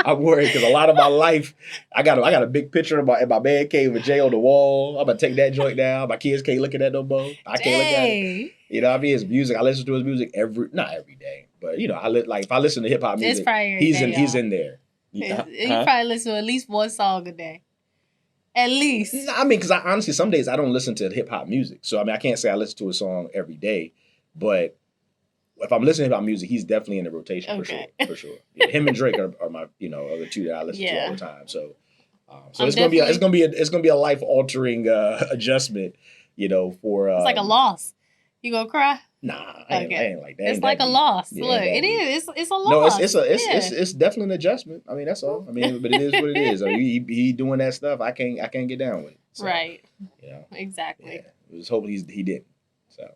I'm worried because a lot of my life, I got a big picture in my man cave with Jay on the wall. I'm gonna take that joint down. My kids can't look at that no more. I can't look at it. You know, I mean, his music. I listen to his music not every day, but you know, like if I listen to hip hop music, he's in there. You probably listen to at least one song a day. At least. I mean, because honestly, some days I don't listen to hip hop music, so I mean, I can't say I listen to a song every day, but if I'm listening to hip hop music, he's definitely in the rotation for sure. Yeah, him and Drake are my are the two that I listen to all the time. So, it's gonna be a life altering adjustment, for it's like a loss. You gonna cry? Nah, I ain't like that. It's like a loss. Look, it is. It's a loss. No, it's definitely an adjustment. I mean, that's all. I mean, but it is what it is. I mean, he doing that stuff. I can't get down with it. So, right. Exactly. Yeah. I was hoping he didn't. So,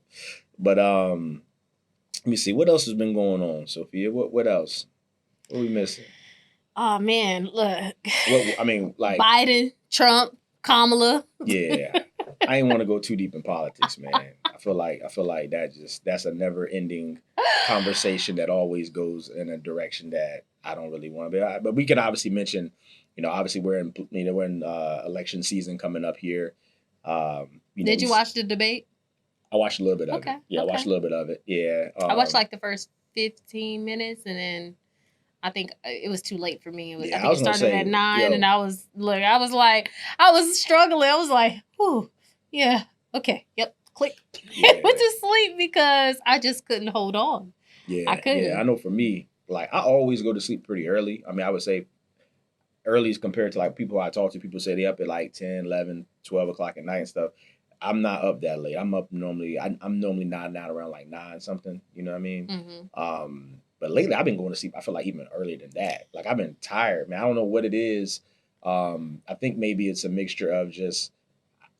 but let me see what else has been going on, Sophia. What else? What are we missing? Oh man, look. I mean, like Biden, Trump, Kamala. Yeah. I ain't want to go too deep in politics, man. I feel like that's a never ending conversation that always goes in a direction that I don't really want to be. But we can obviously mention, obviously we're in election season coming up here. Did you watch the debate? I watched a little bit of it. Yeah, I watched a little bit of it. Yeah. I watched like the first 15 minutes and then I think it was too late for me. I think it started at 9 and I was struggling. I was like, whew, yeah, okay, yep, click. Yeah. Went to sleep because I just couldn't hold on. Yeah, I couldn't. Yeah, I know for me, like I always go to sleep pretty early. I mean, I would say early as compared to like people I talk to. People say they up at like 10, 11, 12 o'clock at night and stuff. I'm not up that late. I'm up normally. I'm normally nodding out around like 9 something. You know what I mean? Mm-hmm. But lately I've been going to sleep. I feel like even earlier than that. Like I've been tired, man. I don't know what it is. I think maybe it's a mixture of just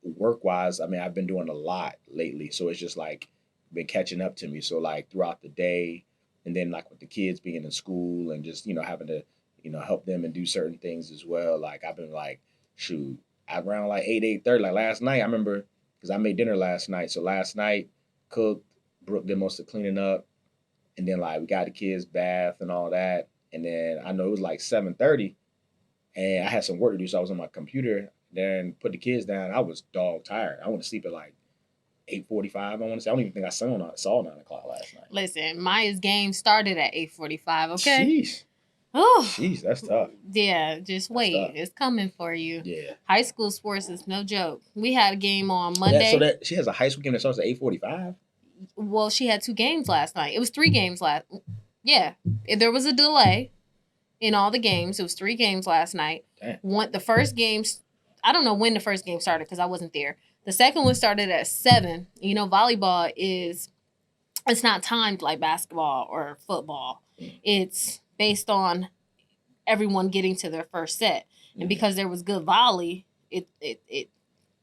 work wise. I mean, I've been doing a lot lately, so it's just like been catching up to me. So like throughout the day, and then like with the kids being in school and just having to help them and do certain things as well. Like I've been like around like 8:30. Like last night, I remember. Because I made dinner last night. So last night, cooked, Brooke did most of the cleaning up. And then like we got the kids' bath and all that. And then I know it was like 7:30. And I had some work to do. So I was on my computer. Then put the kids down. I was dog tired. I went to sleep at like 8:45, I want to say. I don't even think I saw 9 o'clock last night. Listen, Maya's game started at 8:45, okay? Jeez. Oh, jeez, that's tough. Yeah, just wait. It's coming for you. Yeah. High school sports is no joke. We had a game on Monday. So she has a high school game that starts at 8:45? Well, she had 2 games last night. It was 3 games last. Yeah. There was a delay in all the games. It was 3 games last night. Damn. The first game, I don't know when the first game started because I wasn't there. The second one started at 7. Volleyball it's not timed like basketball or football. It's based on everyone getting to their first set. And because there was good volley, it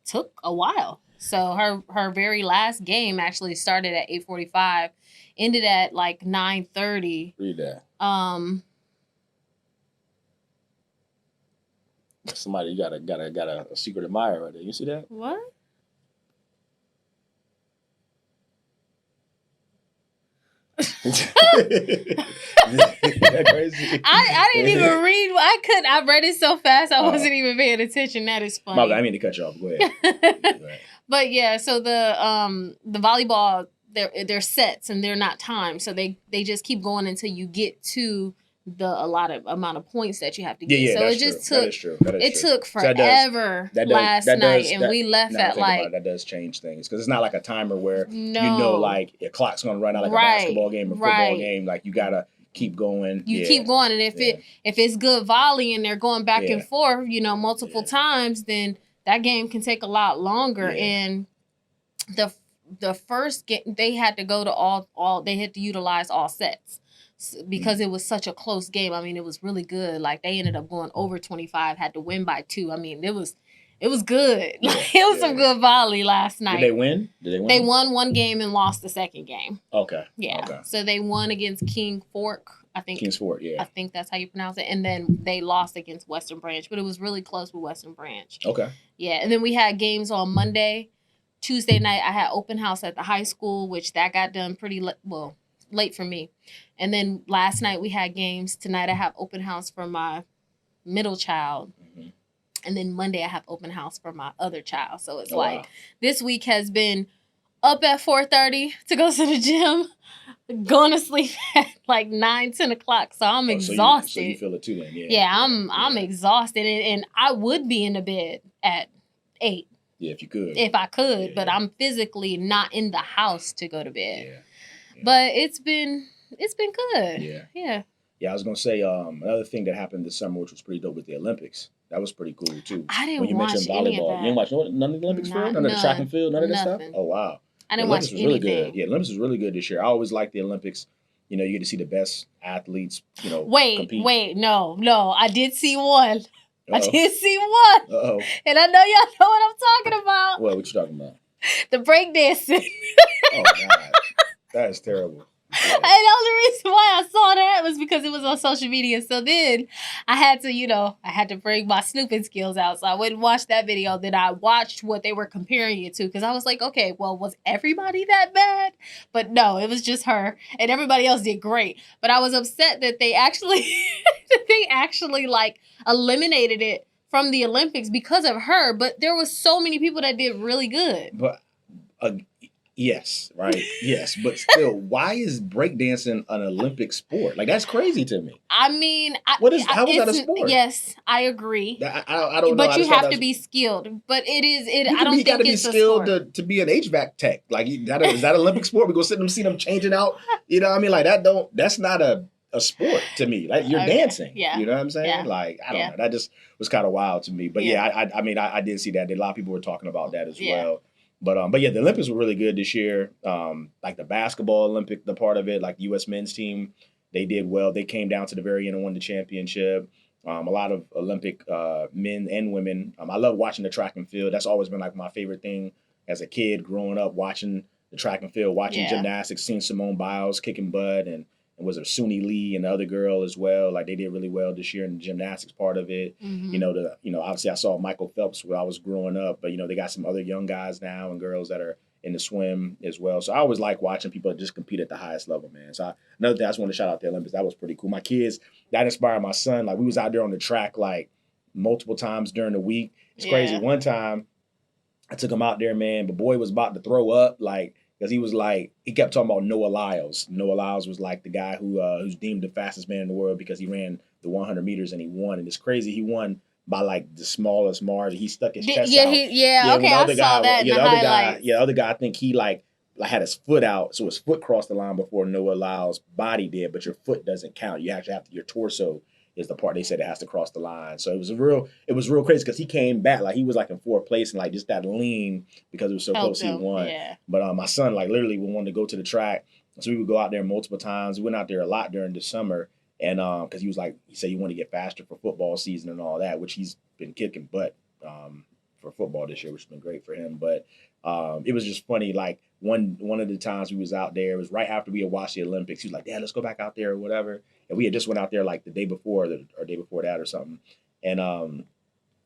took a while. So her very last game actually started at 8:45, ended at like 9:30. Read that. Somebody got a secret admirer right there. You see that? What? Crazy. I didn't even read. I read it so fast I wasn't even paying attention. That is funny. I mean to cut you off. Go ahead. But yeah, so the volleyball, they're sets and they're not timed, so they just keep going until you get to the allotted amount of points that you have to get. Yeah, so it just took took forever last night, and we left at like that does change things because it's not like a timer where like your clock's gonna run out like a basketball game or football game. Like you gotta keep going. You keep going, and if it's good volley and they're going back and forth, multiple times, then that game can take a lot longer. And the first game they had to go to they had to utilize all sets. Because it was such a close game. I mean, it was really good. Like they ended up going over 25, had to win by 2. I mean, it was good. Like, it was some good volley last night. Did they win? They won 1 game and lost the second game. Okay. Yeah. Okay. So they won against King Fork. I think Kings Fork, yeah. I think that's how you pronounce it. And then they lost against Western Branch, but it was really close with Western Branch. Okay. Yeah, and then we had games on Monday. Tuesday night, I had open house at the high school, which that got done pretty late for me. And then last night we had games. Tonight I have open house for my middle child. Mm-hmm. And then Monday I have open house for my other child. So it's this week has been up at 4:30 to go to the gym, going to sleep at like 9, 10 o'clock. So I'm exhausted. So you feel it too then? Yeah, I'm exhausted. And I would be in the bed at 8. Yeah, if you could. If I could, but I'm physically not in the house to go to bed. Yeah. But it's been good. Yeah. Yeah, I was gonna say another thing that happened this summer, which was pretty dope, with the Olympics. That was pretty cool too. I didn't watch any of that. You didn't watch none of the Olympics for real? None of the track and field, none of that stuff? Oh wow. I didn't watch anything. Really good. Yeah, Olympics was really good this year. I always liked the Olympics. You know, you get to see the best athletes, compete. Wait, no. I did see one. Uh-oh. I did see one. Uh-oh. And I know y'all know what I'm talking about. What you talking about? The breakdancing. Oh God. That is terrible. Yeah. And the only reason why I saw that was because it was on social media. So then I had to bring my snooping skills out. So I went and watched that video. Then I watched what they were comparing it to, because I was like, okay, well, was everybody that bad? But no, it was just her, and everybody else did great. But I was upset that they actually like eliminated it from the Olympics because of her. But there was so many people that did really good. But yes, right? Yes, but still, why is breakdancing an Olympic sport? Like, that's crazy to me. I mean, how is that a sport? Yes, I agree. I don't know. But you have to be skilled. But it is. I don't think it's a sport. You got to be skilled to be an HVAC tech. Like, is that Olympic sport? We go sit and see them changing out. You know what I mean? Like, that's not a sport to me. Like, you're dancing. Yeah. You know what I'm saying? Yeah. Like, I don't know. That just was kind of wild to me. But I mean, I did see that. A lot of people were talking about that as well. But yeah, the Olympics were really good this year. Like the basketball Olympic, the part of it, like the U.S. men's team, they did well. They came down to the very end and won the championship. A lot of Olympic men and women. I love watching the track and field. That's always been like my favorite thing as a kid growing up, watching the track and field, watching gymnastics, seeing Simone Biles kicking butt, and was it Suni Lee and the other girl as well. Like, they did really well this year in the gymnastics part of it. Mm-hmm. Obviously I saw Michael Phelps when I was growing up, but they got some other young guys now and girls that are in the swim as well. So I always like watching people just compete at the highest level, man. So another thing, I just want to shout out the Olympics. That was pretty cool. My kids, that inspired my son. Like, we was out there on the track like multiple times during the week. It's crazy. One time I took him out there, man, but boy was about to throw up, like, because he kept talking about Noah Lyles. Noah Lyles was like the guy who's deemed the fastest man in the world because he ran the 100 meters and he won. And it's crazy. He won by like the smallest margin. He stuck his chest out. Okay, I saw that in the highlights. The other guy, I think he like had his foot out, so his foot crossed the line before Noah Lyles' body did, but your foot doesn't count. You actually have your torso is the part they said it has to cross the line. So it was real crazy because he came back like he was like in fourth place and like just that lean because it was so close he won. Yeah. But my son like literally wanted to go to the track, so we would go out there multiple times. We went out there a lot during the summer, and because he said he wanted to get faster for football season and all that, which he's been kicking butt for football this year, which has been great for him. But it was just funny. Like one of the times we was out there, it was right after we had watched the Olympics. He was like, "Dad, let's go back out there or whatever." And we had just went out there like the day before or day before that or something. And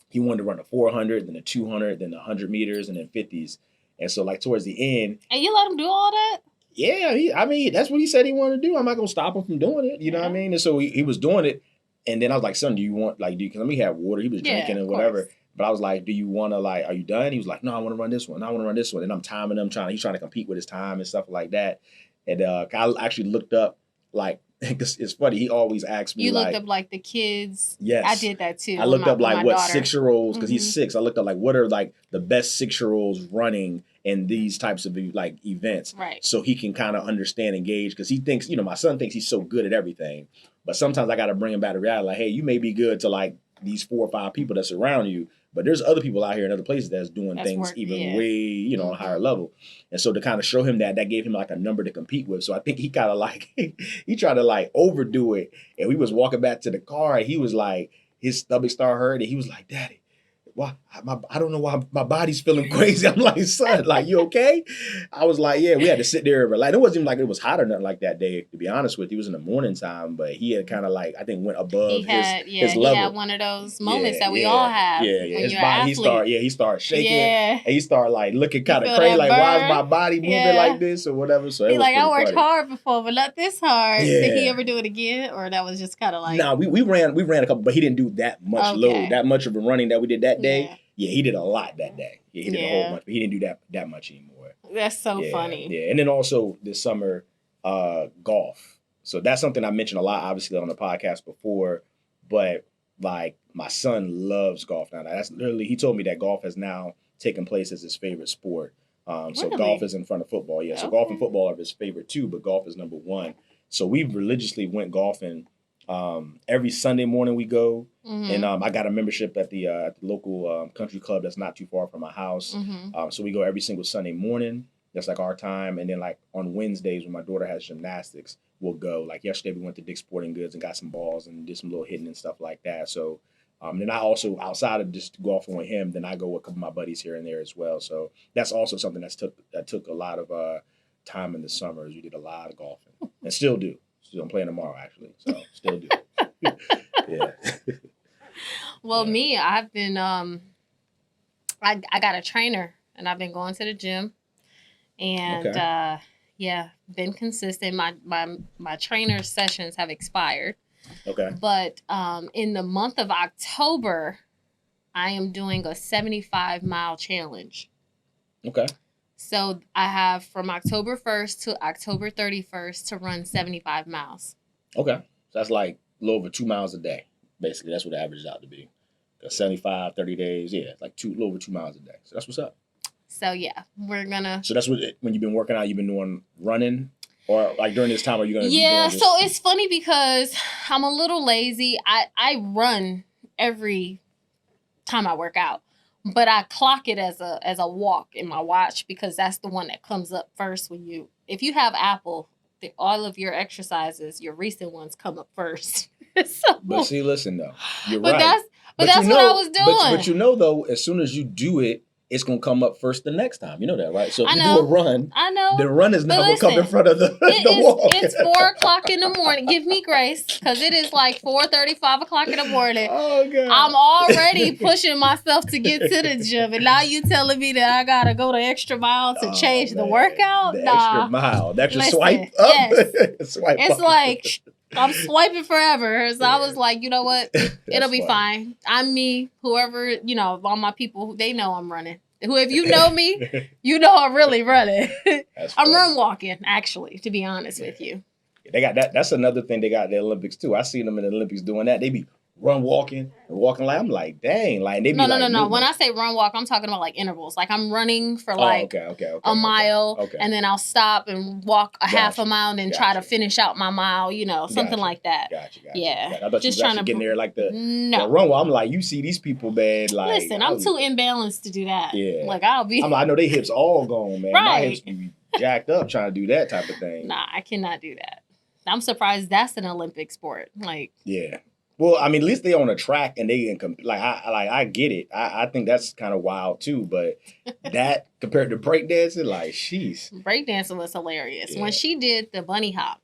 he wanted to run a 400, then a 200, then 100 meters, and then 50s. And so like towards the end. And you let him do all that? Yeah, I mean, that's what he said he wanted to do. I'm not going to stop him from doing it. You know what I mean? And so he was doing it. And then I was like, son, do you want, like, because we had water. He was drinking and whatever. But I was like, do you want to, like, are you done? He was like, no, I want to run this one. I want to run this one. And I'm timing him, he's trying to compete with his time and stuff like that. And I actually looked up, like, it's funny. He always asks me, you looked up like the kids. Yes, I did that too. I looked up like what 6-year-olds, because he's 6. I looked up like what are like the best 6-year-olds running in these types of like events, right? So he can kind of understand and gauge, because he thinks, my son thinks he's so good at everything, but sometimes I got to bring him back to reality. Like, hey, you may be good to like these 4 or 5 people that surround you, but there's other people out here in other places that's doing things even way, on a higher level. And so to kind of show him that gave him like a number to compete with. So I think he kind of like, he tried to like overdo it. And we was walking back to the car and he was like, his stomach started hurting. And he was like, Daddy, why? I don't know why my body's feeling crazy. I'm like, son, like, you okay? I was like, yeah, we had to sit there and relax. It wasn't even like it was hot or nothing like that day, to be honest with you. It was in the morning time, but he had kind of like, I think went above his level. He had one of those moments that we all have. Yeah, yeah. When His you're body, an he started shaking. Yeah. And he started like looking kind of crazy, like, why is my body moving like this or whatever? So he's like, I worked funny. hard before, but not this hard. Yeah. Did he ever do it again? Or that was just kind of like... Nah, we ran a couple, but he didn't do that much load, that much of a running that we did that day. Yeah, he did a lot that day. Yeah, he did a whole bunch, but he didn't do that much anymore. That's so funny. Yeah, and then also this summer, golf. So that's something I mentioned a lot, obviously, on the podcast before, but like my son loves golf now. That's literally, he told me that golf has now taken place as his favorite sport. So golf is in front of football. Yeah, so golf and football are his favorite too, but golf is number one. So we religiously went golfing. Every Sunday morning we go, and I got a membership at the local country club that's not too far from my house. So we go every single Sunday morning. That's like our time. And then like on Wednesdays when my daughter has gymnastics, we'll go. Like yesterday we went to Dick's Sporting Goods and got some balls and did some little hitting and stuff like that. So then I also, outside of just golfing with him, then I go with a couple of my buddies here and there as well. So that's also something that took a lot of time in the summers. We did a lot of golfing and still do. I'm playing tomorrow, actually. So still do. Yeah. Well, me, I've been, I got a trainer, and I've been going to the gym. And, been consistent. My trainer sessions have expired. Okay. But in the month of October, I am doing a 75-mile challenge. Okay. So I have from October 1st to October 31st to run 75 miles. Okay. So that's like a little over 2 miles a day. Basically, that's what it averages out to be. 75, 30 days. Yeah, it's like a little over 2 miles a day. So that's what's up. So, yeah, we're going to... So that's when you've been working out, you've been doing running? Or like during this time, are you going to be doing this? So it's funny because I'm a little lazy. I run every time I work out. But I clock it as a walk in my watch because that's the one that comes up first if you have Apple, all of your exercises, your recent ones come up first. But see, listen though, you're right. That's what I was doing. But you know though, as soon as you do it, it's gonna come up first the next time. You know that, right? So if you do a run, the run is not gonna come in front of the walk. It's 4:00 in the morning. Give me grace, because it is like 4:30, 5 o'clock in the morning. Oh God! I'm already pushing myself to get to the gym, and now you telling me that I gotta go the extra mile to change the workout? Extra mile, the extra swipe up. Yes. It's like I'm swiping forever. So I was like, you know what? It'll be fine. I'm me. Whoever, all my people, they know I'm running. If you know me, you know I'm really running. I'm run walking, actually, to be honest with you. They got that. That's another thing they got in the Olympics too. I seen them in the Olympics doing that. They be run walking and walking like I'm like, dang, like they be no. When I say run walk, I'm talking about like intervals. Like I'm running for a mile, and then I'll stop and walk a half a mile, and then try to finish out my mile. Something like that. Gotcha. Yeah. I thought just you trying to get in there like the run walk. I'm like, you see these people, man. Like, listen, I'm too imbalanced to do that. Yeah. Like I know they hips all gone, man. Right. My hips be jacked up trying to do that type of thing. Nah, I cannot do that. I'm surprised that's an Olympic sport. Like, yeah. Well, I mean, at least they on a track and they can I get it. I think that's kind of wild too. But that compared to breakdancing, like, sheesh. Breakdancing was hilarious. Yeah. When she did the bunny hop,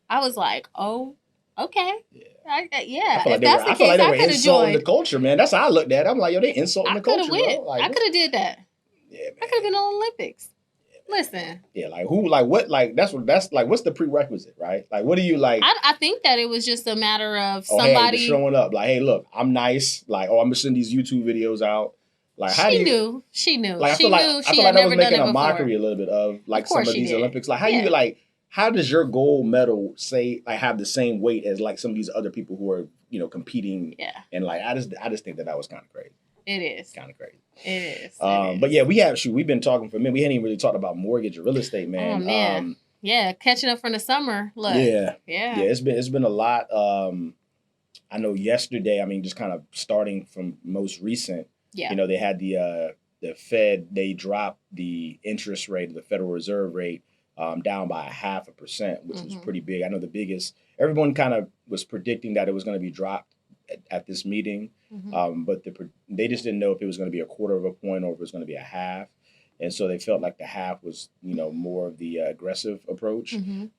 I was like, oh, okay. Yeah. If that's the case, I could have insulting the culture, man. That's how I looked at it. I'm like, yo, they insulting the culture. I could have did that. Yeah, man. I could have been on Olympics. Listen. Yeah, like who, like what, like that's like what's the prerequisite, right? Like what do you like? I think that it was just a matter of somebody showing up. Like, hey, look, I'm nice. Like, I'm gonna send these YouTube videos out. Like, how she knew. Like, I feel like that was making a mockery a little bit of like some of these Olympics. Like, how does your gold medal have the same weight as like some of these other people who are competing? Yeah. And like I just think that was kind of crazy. It is kind of crazy. It is. But yeah, we've been talking for a minute. We hadn't even really talked about mortgage or real estate, man. Oh man. Yeah, catching up from the summer. Look. Yeah. It's been a lot. I know yesterday. I mean, just kind of starting from most recent. Yeah. They had the Fed. They dropped the interest rate of the Federal Reserve rate down by 0.5%, which was pretty big. I know the biggest. Everyone kind of was predicting that it was going to be dropped at this meeting. But they just didn't know if it was going to be a quarter of a point or if it was going to be a half. And so they felt like the half was, more of the aggressive approach. And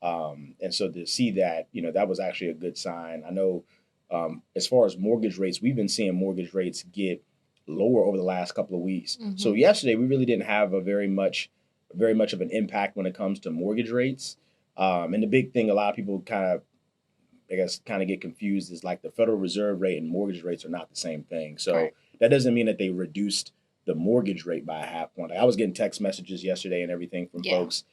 so to see that, that was actually a good sign. I know as far as mortgage rates, we've been seeing mortgage rates get lower over the last couple of weeks. So yesterday we really didn't have very much of an impact when it comes to mortgage rates. And the big thing a lot of people kind of get confused is like the Federal Reserve rate and mortgage rates are not the same thing. So that doesn't mean that they reduced the mortgage rate by a half point. Like I was getting text messages yesterday and everything from folks,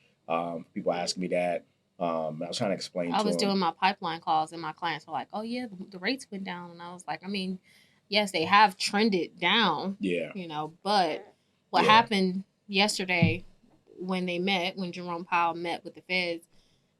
people asking me that. I was trying to explain I was doing my pipeline calls and my clients were like, oh yeah, the rates went down. And I was like, I mean, yes, they have trended down, but what happened yesterday when Jerome Powell met with the Feds,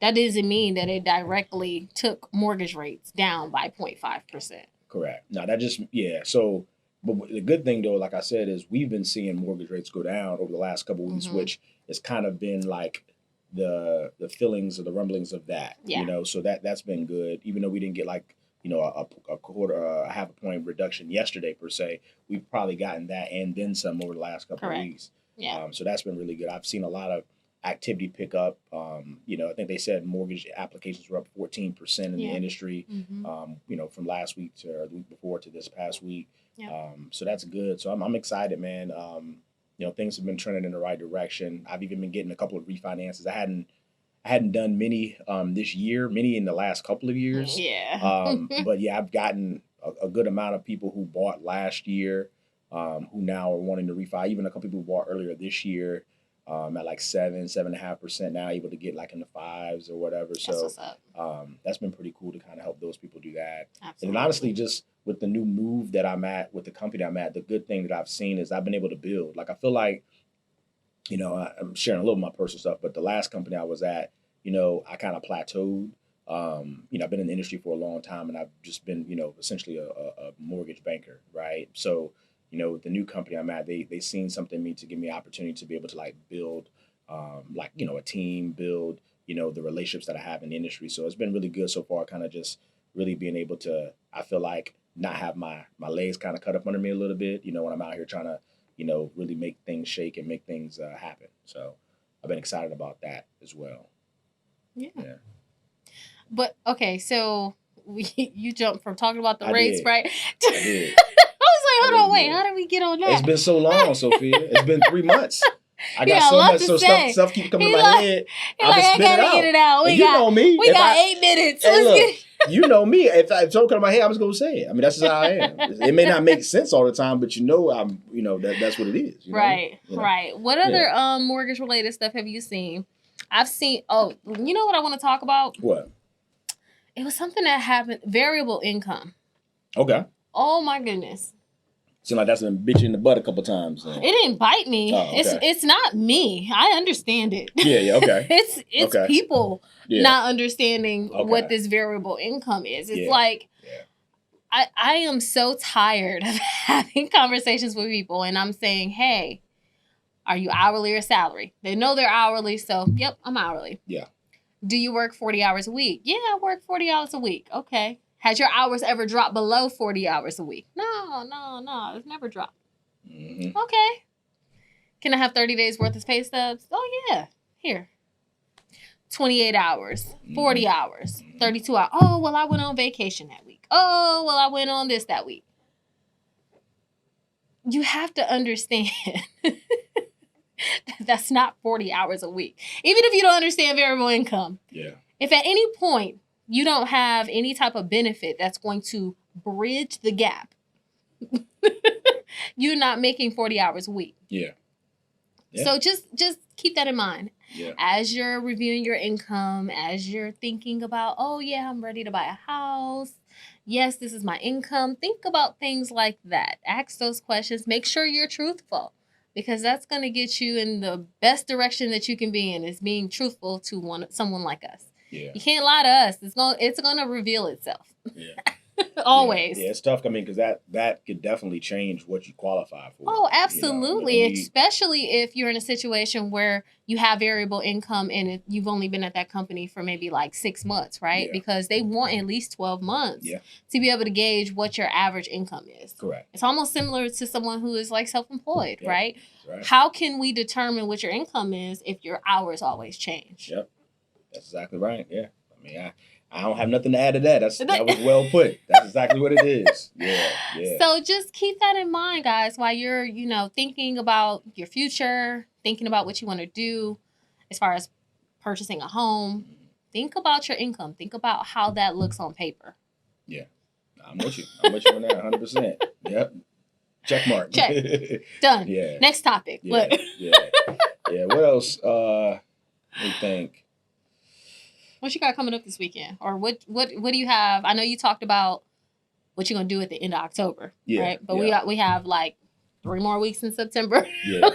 that doesn't mean that it directly took mortgage rates down by 0.5%. Correct. No, that just, So, but the good thing though, like I said, is we've been seeing mortgage rates go down over the last couple of weeks, which has kind of been like the feelings or the rumblings of that, so that's been good. Even though we didn't get like, a quarter, a half a point reduction yesterday per se, we've probably gotten that and then some over the last couple of weeks. Yeah. So that's been really good. I've seen a lot of activity pick up. I think they said mortgage applications were up 14% in the industry, from last week to the week before to this past week. So that's good. So I'm excited, man. Things have been trending in the right direction. I've even been getting a couple of refinances. I hadn't done many this year, many in the last couple of years. But I've gotten a good amount of people who bought last year, who now are wanting to refi. Even a couple people who bought earlier this year, at like 7.5% now, able to get like in the 5s or whatever. So that's been pretty cool to kind of help those people do that. Absolutely. And honestly, just with the new move that I'm at, with the company I'm at, the good thing that I've seen is I've been able to build. Like I feel like, I'm sharing a little of my personal stuff, but the last company I was at, I kind of plateaued. I've been in the industry for a long time and I've just been, essentially a mortgage banker, right? So, with the new company I'm at, they seen something in me to give me opportunity to be able to like build, a team, build, the relationships that I have in the industry. So it's been really good so far, kind of just really being able to, I feel like, not have my legs kind of cut up under me a little bit, when I'm out here trying to, really make things shake and make things happen. So I've been excited about that as well. Yeah. But okay, so you jumped from talking about the rates, right? I did. I was like, hold on, wait, how did we get on that? It's been so long, Sophia. It's been 3 months. I got so much, stuff keeps coming to my head. I just spit it out. Get it out. You know me. We got 8 minutes. Hey, look, you know me. If something come to my head, I'm just gonna say it. I mean, that's just how I am. It may not make sense all the time, but I'm, that's what it is. Right. What other mortgage related stuff have you seen? I've seen. Oh, you know what I want to talk about? What? It was something that happened. Variable income. Okay. Oh my goodness. Seems like that's been bit you in the butt a couple times. It didn't bite me. Oh, okay. It's not me. I understand it. Yeah, okay. it's people not understanding what this variable income is. It's like I am so tired of having conversations with people and I'm saying, hey, are you hourly or salary? They know they're hourly, so yep, I'm hourly. Yeah. Do you work 40 hours a week? Yeah, I work 40 hours a week. Okay. Has your hours ever dropped below 40 hours a week? No. It's never dropped. Mm-hmm. Okay. Can I have 30 days worth of pay stubs? Oh, yeah. Here. 28 hours, 40 hours, 32 hours. Oh, well, I went on vacation that week. Oh, well, I went on this that week. You have to understand that's not 40 hours a week. Even if you don't understand variable income. Yeah. If at any point you don't have any type of benefit that's going to bridge the gap, you're not making 40 hours a week. Yeah. So just keep that in mind. Yeah. As you're reviewing your income, as you're thinking about, oh yeah, I'm ready to buy a house. Yes, this is my income. Think about things like that. Ask those questions. Make sure you're truthful because that's going to get you in the best direction that you can be in is being truthful to someone like us. Yeah. You can't lie to us. It's going to reveal itself. Yeah. Always. Yeah, it's tough. I mean, because that could definitely change what you qualify for. Oh, absolutely. Especially if you're in a situation where you have variable income and you've only been at that company for maybe like 6 months, right? Yeah. Because they want at least 12 months to be able to gauge what your average income is. Correct. It's almost similar to someone who is like self-employed, right? Right? How can we determine what your income is if your hours always change? Yep. That's exactly right. Yeah. I mean, I don't have nothing to add to that. That was well put. That's exactly what it is. Yeah. So just keep that in mind, guys, while you're, thinking about your future, thinking about what you want to do as far as purchasing a home. Think about your income. Think about how that looks on paper. Yeah. I'm with you. I'm with you on that 100%. Yep. Check mark. Check. Done. Yeah. Next topic. Yeah. Yeah. What else? Let me think. What you got coming up this weekend? Or what do you have? I know you talked about what you're gonna do at the end of October, right? But we have like 3 more weeks in September. Yeah.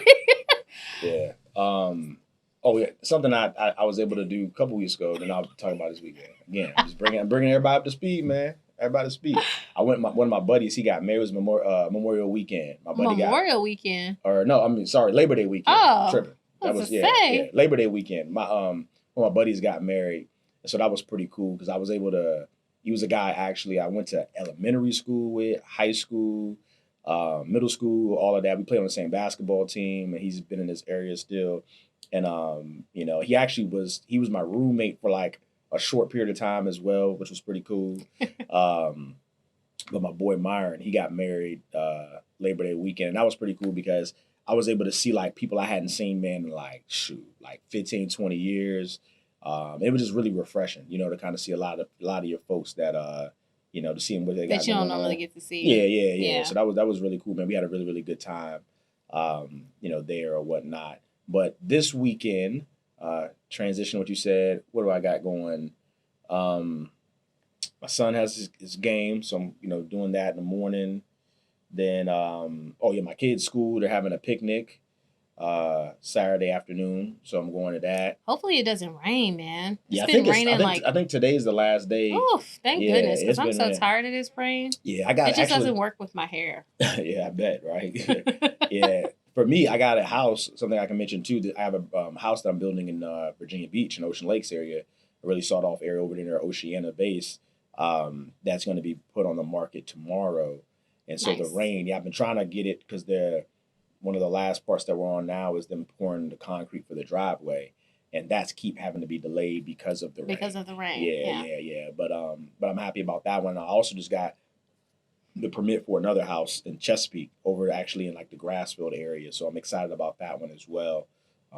Yeah. Oh yeah, something I was able to do a couple weeks ago. Then I'll talk about this weekend. Again, I'm just bringing everybody up to speed, man. Everybody to speed. I went. One of my buddies, he got married. It was Memorial Weekend. My buddy Memorial Weekend. Or no, Labor Day weekend. Oh, tripping. That was Labor Day weekend. One of my buddies got married. So that was pretty cool because I was able to, he was a guy actually I went to elementary school with, high school, middle school, all of that. We played on the same basketball team and he's been in this area still. And, he was my roommate for like a short period of time as well, which was pretty cool. But my boy Myron, he got married Labor Day weekend. And that was pretty cool because I was able to see like people I hadn't seen, man, in like 15, 20 years. It was just really refreshing, to kind of see a lot of your folks that, to see them what they got that you don't normally get to see. Yeah. So that was really cool, man. We had a really, really good time, there or whatnot. But this weekend, transition what you said, what do I got going? My son has his game, so I'm, doing that in the morning. Then, my kids' school, they're having a picnic. Saturday afternoon, so I'm going to that. Hopefully it doesn't rain, man. I think today's the last day. Oof, thank goodness, because I'm so tired of this rain. Yeah, it just doesn't work with my hair. Yeah, I bet, right? Yeah, for me, I got a house. Something I can mention too. That I have a house that I'm building in Virginia Beach, in Ocean Lakes area, a really sought off area over there, Oceana base. That's going to be put on the market tomorrow, and so the rain. Yeah, I've been trying to get it because one of the last parts that we're on now is them pouring the concrete for the driveway, and that's keep having to be delayed because of the rain. Because of the rain. Yeah. But I'm happy about that one. I also just got the permit for another house in Chesapeake over actually in like the Grassfield area, so I'm excited about that one as well.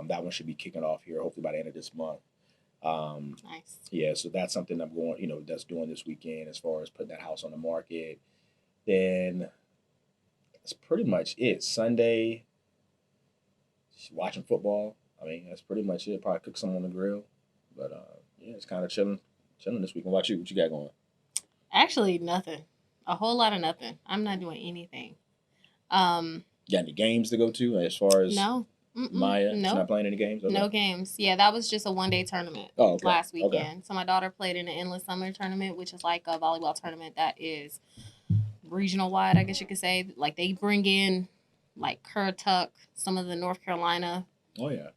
That one should be kicking off here hopefully by the end of this month. Nice. Yeah, so that's something I'm going, that's doing this weekend as far as putting that house on the market. Then that's pretty much it. Sunday, watching football. I mean, that's pretty much it. Probably cook some on the grill. But, it's kind of chilling this week. What about you? What you got going? Actually, nothing. A whole lot of nothing. I'm not doing anything. Got any games to go to as far as Maya? Nope. She's not playing any games? Okay. No games. Yeah, that was just a one-day tournament last weekend. Okay. So my daughter played in the Endless Summer Tournament, which is like a volleyball tournament that is regional wide, I guess you could say. Like they bring in like Currituck, some of the North Carolina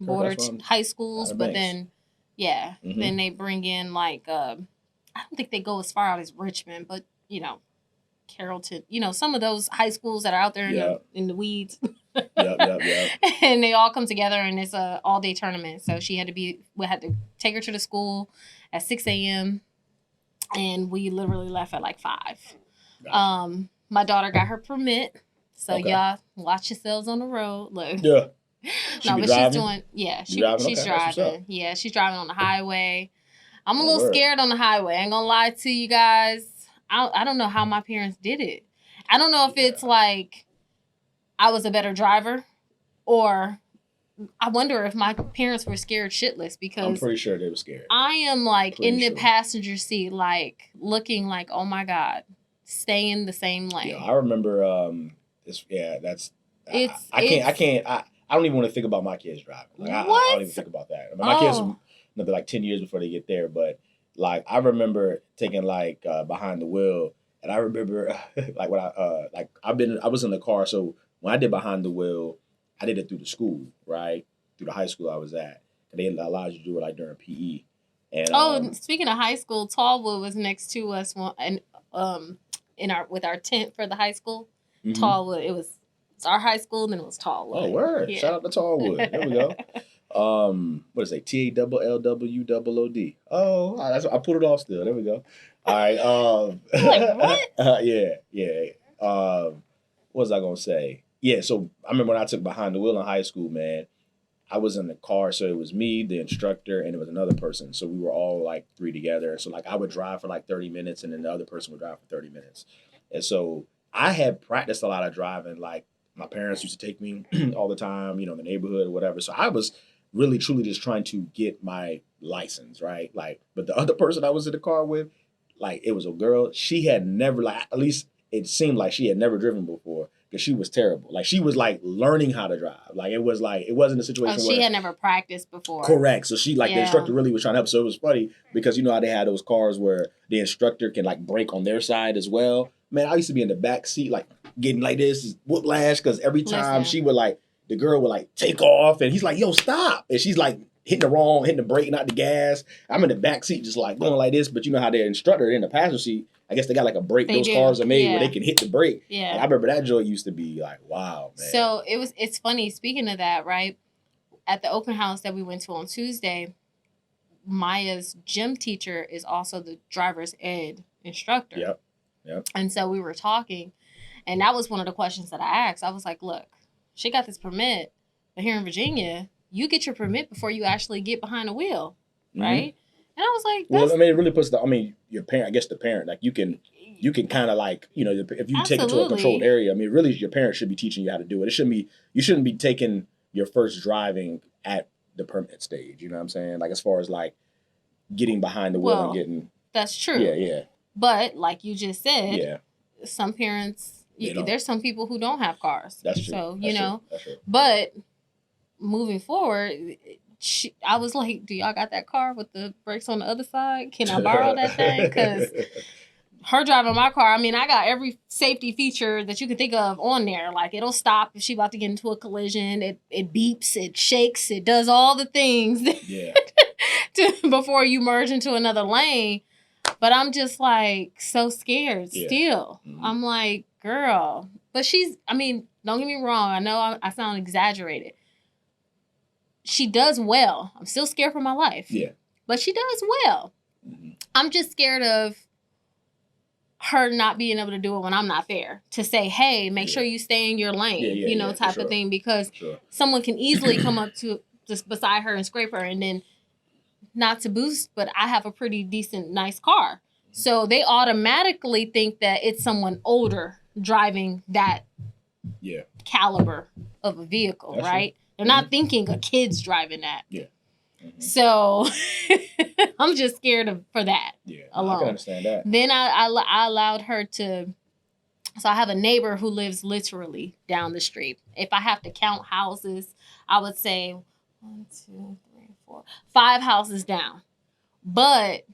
border high schools, but then then they bring in like I don't think they go as far out as Richmond, but Carrollton, some of those high schools that are out there in the weeds. Yep. And they all come together and it's a all day tournament. So we had to take her to the school at 6 a.m. and we literally left at like 5. Gotcha. My daughter got her permit, so y'all watch yourselves on the road. Look, but she's doing. Yeah, she's driving. Yeah, she's driving on the highway. I'm a little scared on the highway. I ain't gonna lie to you guys. I don't know how my parents did it. I don't know if it's like I was a better driver, or I wonder if my parents were scared shitless because I'm pretty sure they were scared. I am like in the passenger seat, like looking like, oh my God. Stay in the same lane. Yeah, I remember. I don't even want to think about my kids driving. Like, I don't even think about that. I mean, my kids are another like 10 years before they get there, but like I remember taking like behind the wheel And I remember like when I was in the car. So when I did behind the wheel, I did it through the school, right? Through the high school I was at. And they allowed you to do it like during PE. And speaking of high school, Tallwood was next to us and with our tent for the high school. Mm-hmm. Tallwood, it's our high school, and then it was Tallwood. Oh, word! Yeah. Shout out to Tallwood. There we go. What is it? TALLWOOD. Oh, I put it off still. There we go. All right. Like what? Yeah. What was I gonna say? Yeah. So I remember when I took behind the wheel in high school, man. I was in the car, so it was me, the instructor, and it was another person. So we were all like three together. So like I would drive for like 30 minutes, and then the other person would drive for 30 minutes. And so I had practiced a lot of driving. Like my parents used to take me all the time, in the neighborhood or whatever. So I was really, truly just trying to get my license, right? Like, but the other person I was in the car with, like, it was a girl. She had never, like, at least it seemed like she had never driven before because she was terrible. Like, she was, like, learning how to drive. Like, it wasn't a situation where... she had never practiced before. Correct. So she, like, the instructor really was trying to help. So it was funny because, how they had those cars where the instructor can, like, brake on their side as well. Man, I used to be in the back seat, like, getting like this, whiplash, because every time she would, like, the girl would like take off and he's like, yo, stop. And she's like hitting the brake, not the gas. I'm in the back seat just like going like this. But you know how their instructor in the passenger seat, I guess they got like a brake. Those cars are made where they can hit the brake. Yeah. And I remember that joy used to be like, wow, man. So it's funny, speaking of that, right? At the open house that we went to on Tuesday, Maya's gym teacher is also the driver's ed instructor. Yep. And so we were talking, and that was one of the questions that I asked. I was like, look, she got this permit, but here in Virginia, you get your permit before you actually get behind the wheel, right? Mm-hmm. And I was like, well, I mean, it really puts your parent, I guess the parent, like you can kind of like, if you take it to a controlled area, I mean, really your parents should be teaching you how to do it. You shouldn't be taking your first driving at the permit stage. You know what I'm saying? Like as far as like getting behind the wheel and getting. That's true. Yeah. But like you just said, some parents, there's some people who don't have cars. That's true. So, That's true. But moving forward, I was like, do y'all got that car with the brakes on the other side? Can I borrow that thing? Because her driving my car, I mean, I got every safety feature that you can think of on there. Like, it'll stop if she about to get into a collision. It beeps, it shakes, it does all the things before you merge into another lane. But I'm just, like, so scared still. Mm-hmm. I'm like, girl. But don't get me wrong. I know I sound exaggerated. She does well. I'm still scared for my life. Yeah. But she does well. Mm-hmm. I'm just scared of her not being able to do it when I'm not there. To say, hey, make sure you stay in your lane, type of thing. Because someone can easily come up to just beside her and scrape her. And then, not to boost, but I have a pretty decent, nice car. So they automatically think that it's someone older driving that caliber of a vehicle, That's right? True. They're not thinking a kid's driving that. Yeah. Mm-hmm. So I'm just scared for that alone. I can understand that. Then I allowed her to... So I have a neighbor who lives literally down the street. If I have to count houses, I would say 1, 2, 3, 4, 5 houses down. But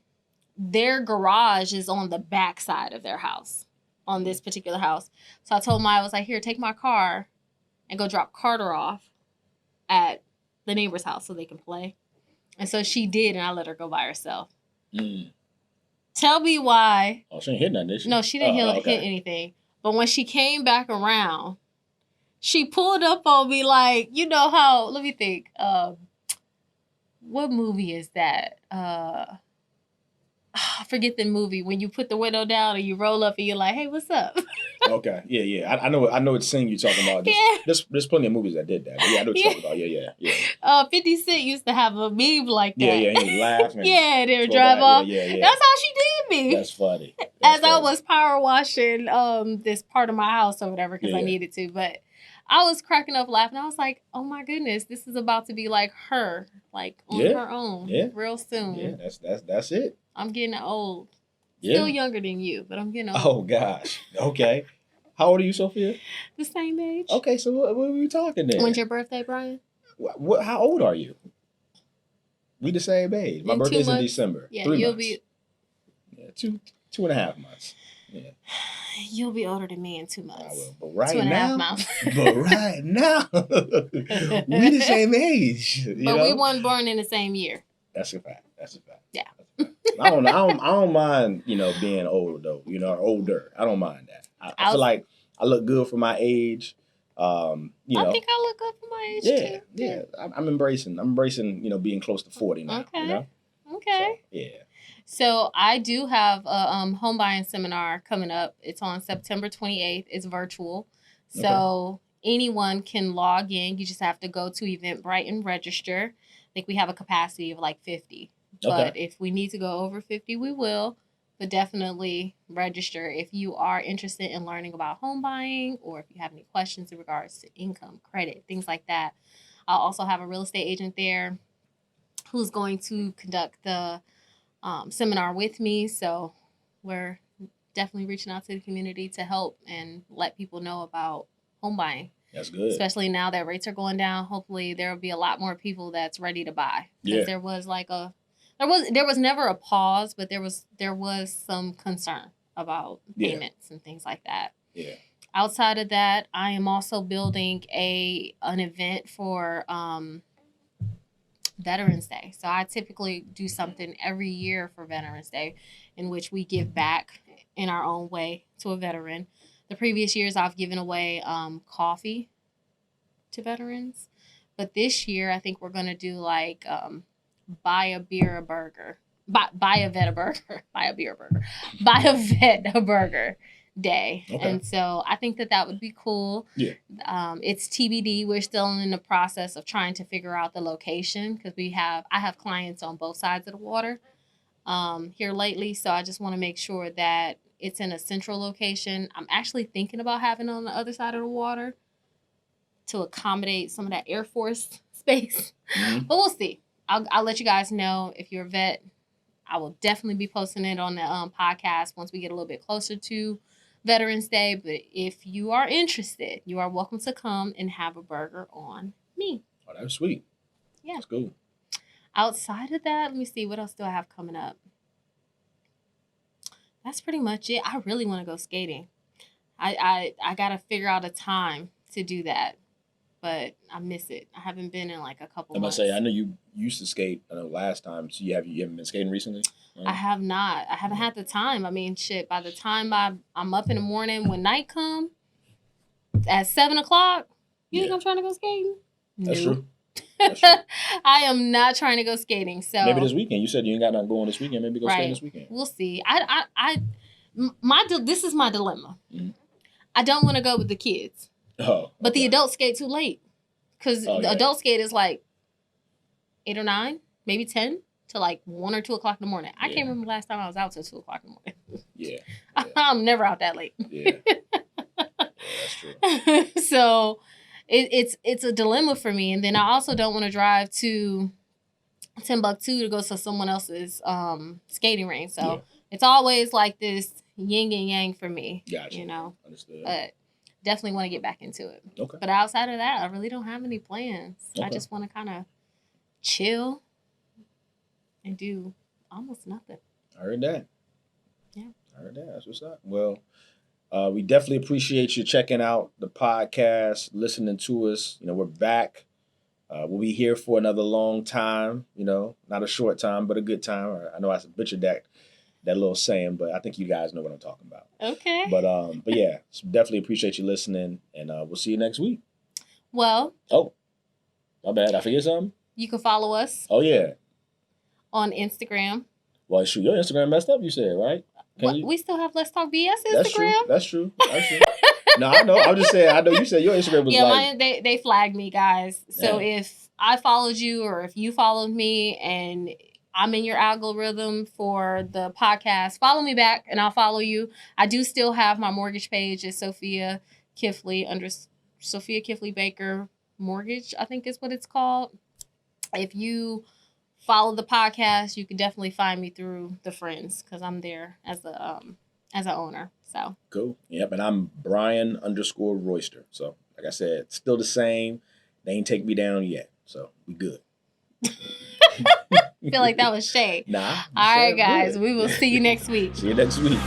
their garage is on the back side of their house, on this particular house. So I told Maya, I was like, here, take my car and go drop Carter off at the neighbor's house so they can play. And so she did, and I let her go by herself. Mm. Tell me why. Oh, she didn't hit nothing, did she? No, she didn't hit anything. But when she came back around, she pulled up on me like, you know how, let me think, what movie is that? I forget the movie when you put the window down and you roll up and you're like, hey, what's up? Okay. Yeah. I know what scene you're talking about. There's plenty of movies that did that. But yeah, I know what you're talking about. Yeah. 50 Cent used to have a meme like that. Yeah, he would laugh. And they would drive off. Yeah. That's how she did me. That's funny. I was power washing this part of my house or whatever because I needed to. But I was cracking up laughing. I was like, oh my goodness, this is about to be like her, like on her own real soon. Yeah, that's it. I'm getting old. Still younger than you, but I'm getting old. Oh, gosh. Okay. How old are you, Sophia? The same age. Okay, so what were we talking then? When's your birthday, Brian? How old are you? We the same age. My birthday's in December. Yeah, 3 months. You'll be... Yeah, 2.5 months. Yeah. You'll be older than me in 2 months. I will. But right 2.5 months. But right now, we the same age. But we weren't born in the same year. That's a fact. Yeah. I don't mind, being old though, or older. I don't mind that. I feel like I look good for my age. I think I look good for my age too. Yeah. I'm embracing, being close to 40 now. Okay. Okay. So, yeah. So I do have a home buying seminar coming up. It's on September 28th. It's virtual. So anyone can log in. You just have to go to Eventbrite and register. I think we have a capacity of like 50. But if we need to go over 50, we will. But definitely register if you are interested in learning about home buying or if you have any questions in regards to income, credit, things like that. I'll also have a real estate agent there who's going to conduct the seminar with me. So we're definitely reaching out to the community to help and let people know about home buying. That's good. Especially now that rates are going down. Hopefully there will be a lot more people that's ready to buy. Because there was like there was never a pause, but there was some concern about payments and things like that. Yeah. Outside of that, I am also building an event for Veterans Day. So I typically do something every year for Veterans Day in which we give back in our own way to a veteran. The previous years I've given away coffee to veterans. But this year I think we're going to do like buy a beer, a burger. Buy a vet a burger. Buy a beer, a burger. Buy a vet a burger day. And so I think that would be cool. Yeah. It's TBD. We're still in the process of trying to figure out the location because I have clients on both sides of the water here lately. So I just want to make sure that it's in a central location. I'm actually thinking about having it on the other side of the water to accommodate some of that Air Force space. Mm-hmm. But we'll see. I'll let you guys know. If you're a vet, I will definitely be posting it on the podcast once we get a little bit closer to Veterans Day. But if you are interested, you are welcome to come and have a burger on me. Oh, that's sweet. Yeah. That's cool. Outside of that, let me see. What else do I have coming up? That's pretty much it. I really want to go skating. I got to figure out a time to do that. But I miss it. I haven't been in like a couple months. I know you used to skate last time. So you haven't been skating recently? I have not. I haven't had the time. I mean, shit, by the time I'm up in the morning when night come, at 7 o'clock, you think I'm trying to go skating? That's true. I am not trying to go skating. So maybe this weekend. You said you ain't got nothing going this weekend. Maybe go skating this weekend. We'll see. This is my dilemma. Mm-hmm. I don't want to go with the kids. Oh, but the adults skate too late. Because the adult skate is like 8 or 9, maybe 10 to like 1 or 2 o'clock in the morning. I can't remember last time I was out till 2 o'clock in the morning. Yeah. I'm never out that late. Yeah. That's true. So it's a dilemma for me. And then I also don't want to drive to Timbuktu to go to someone else's skating rink. So it's always like this yin and yang for me. Gotcha. Understood. But definitely want to get back into it. Okay. But outside of that, I really don't have any plans. I just want to kind of chill and do almost nothing. I heard that. Yeah. I heard that. That's what's up. Well, we definitely appreciate you checking out the podcast, listening to us. We're back. We'll be here for another long time, not a short time, but a good time. I know I butchered that little saying, but I think you guys know what I'm talking about. Okay. But yeah, so definitely appreciate you listening, and we'll see you next week. Well. Oh, my bad. I forget something? You can follow us. Oh, yeah. On Instagram. Well, shoot, your Instagram messed up, you said, right? We still have Let's Talk BS Instagram? That's true. No, I know. I'm just saying, I know you said your Instagram was they flagged me, guys. So if I followed you or if you followed me and I'm in your algorithm for the podcast, follow me back and I'll follow you. I do still have my mortgage page at Sofia Kifley Sofia Kifley Baker Mortgage, I think is what it's called. If you follow the podcast, you can definitely find me through the friends because I'm there as an owner. So cool. Yep, and I'm Bryan_Royster. So like I said, still the same. They ain't take me down yet, so we good. I feel like that was shade. Nah. All right, guys. We will see you next week. See you next week.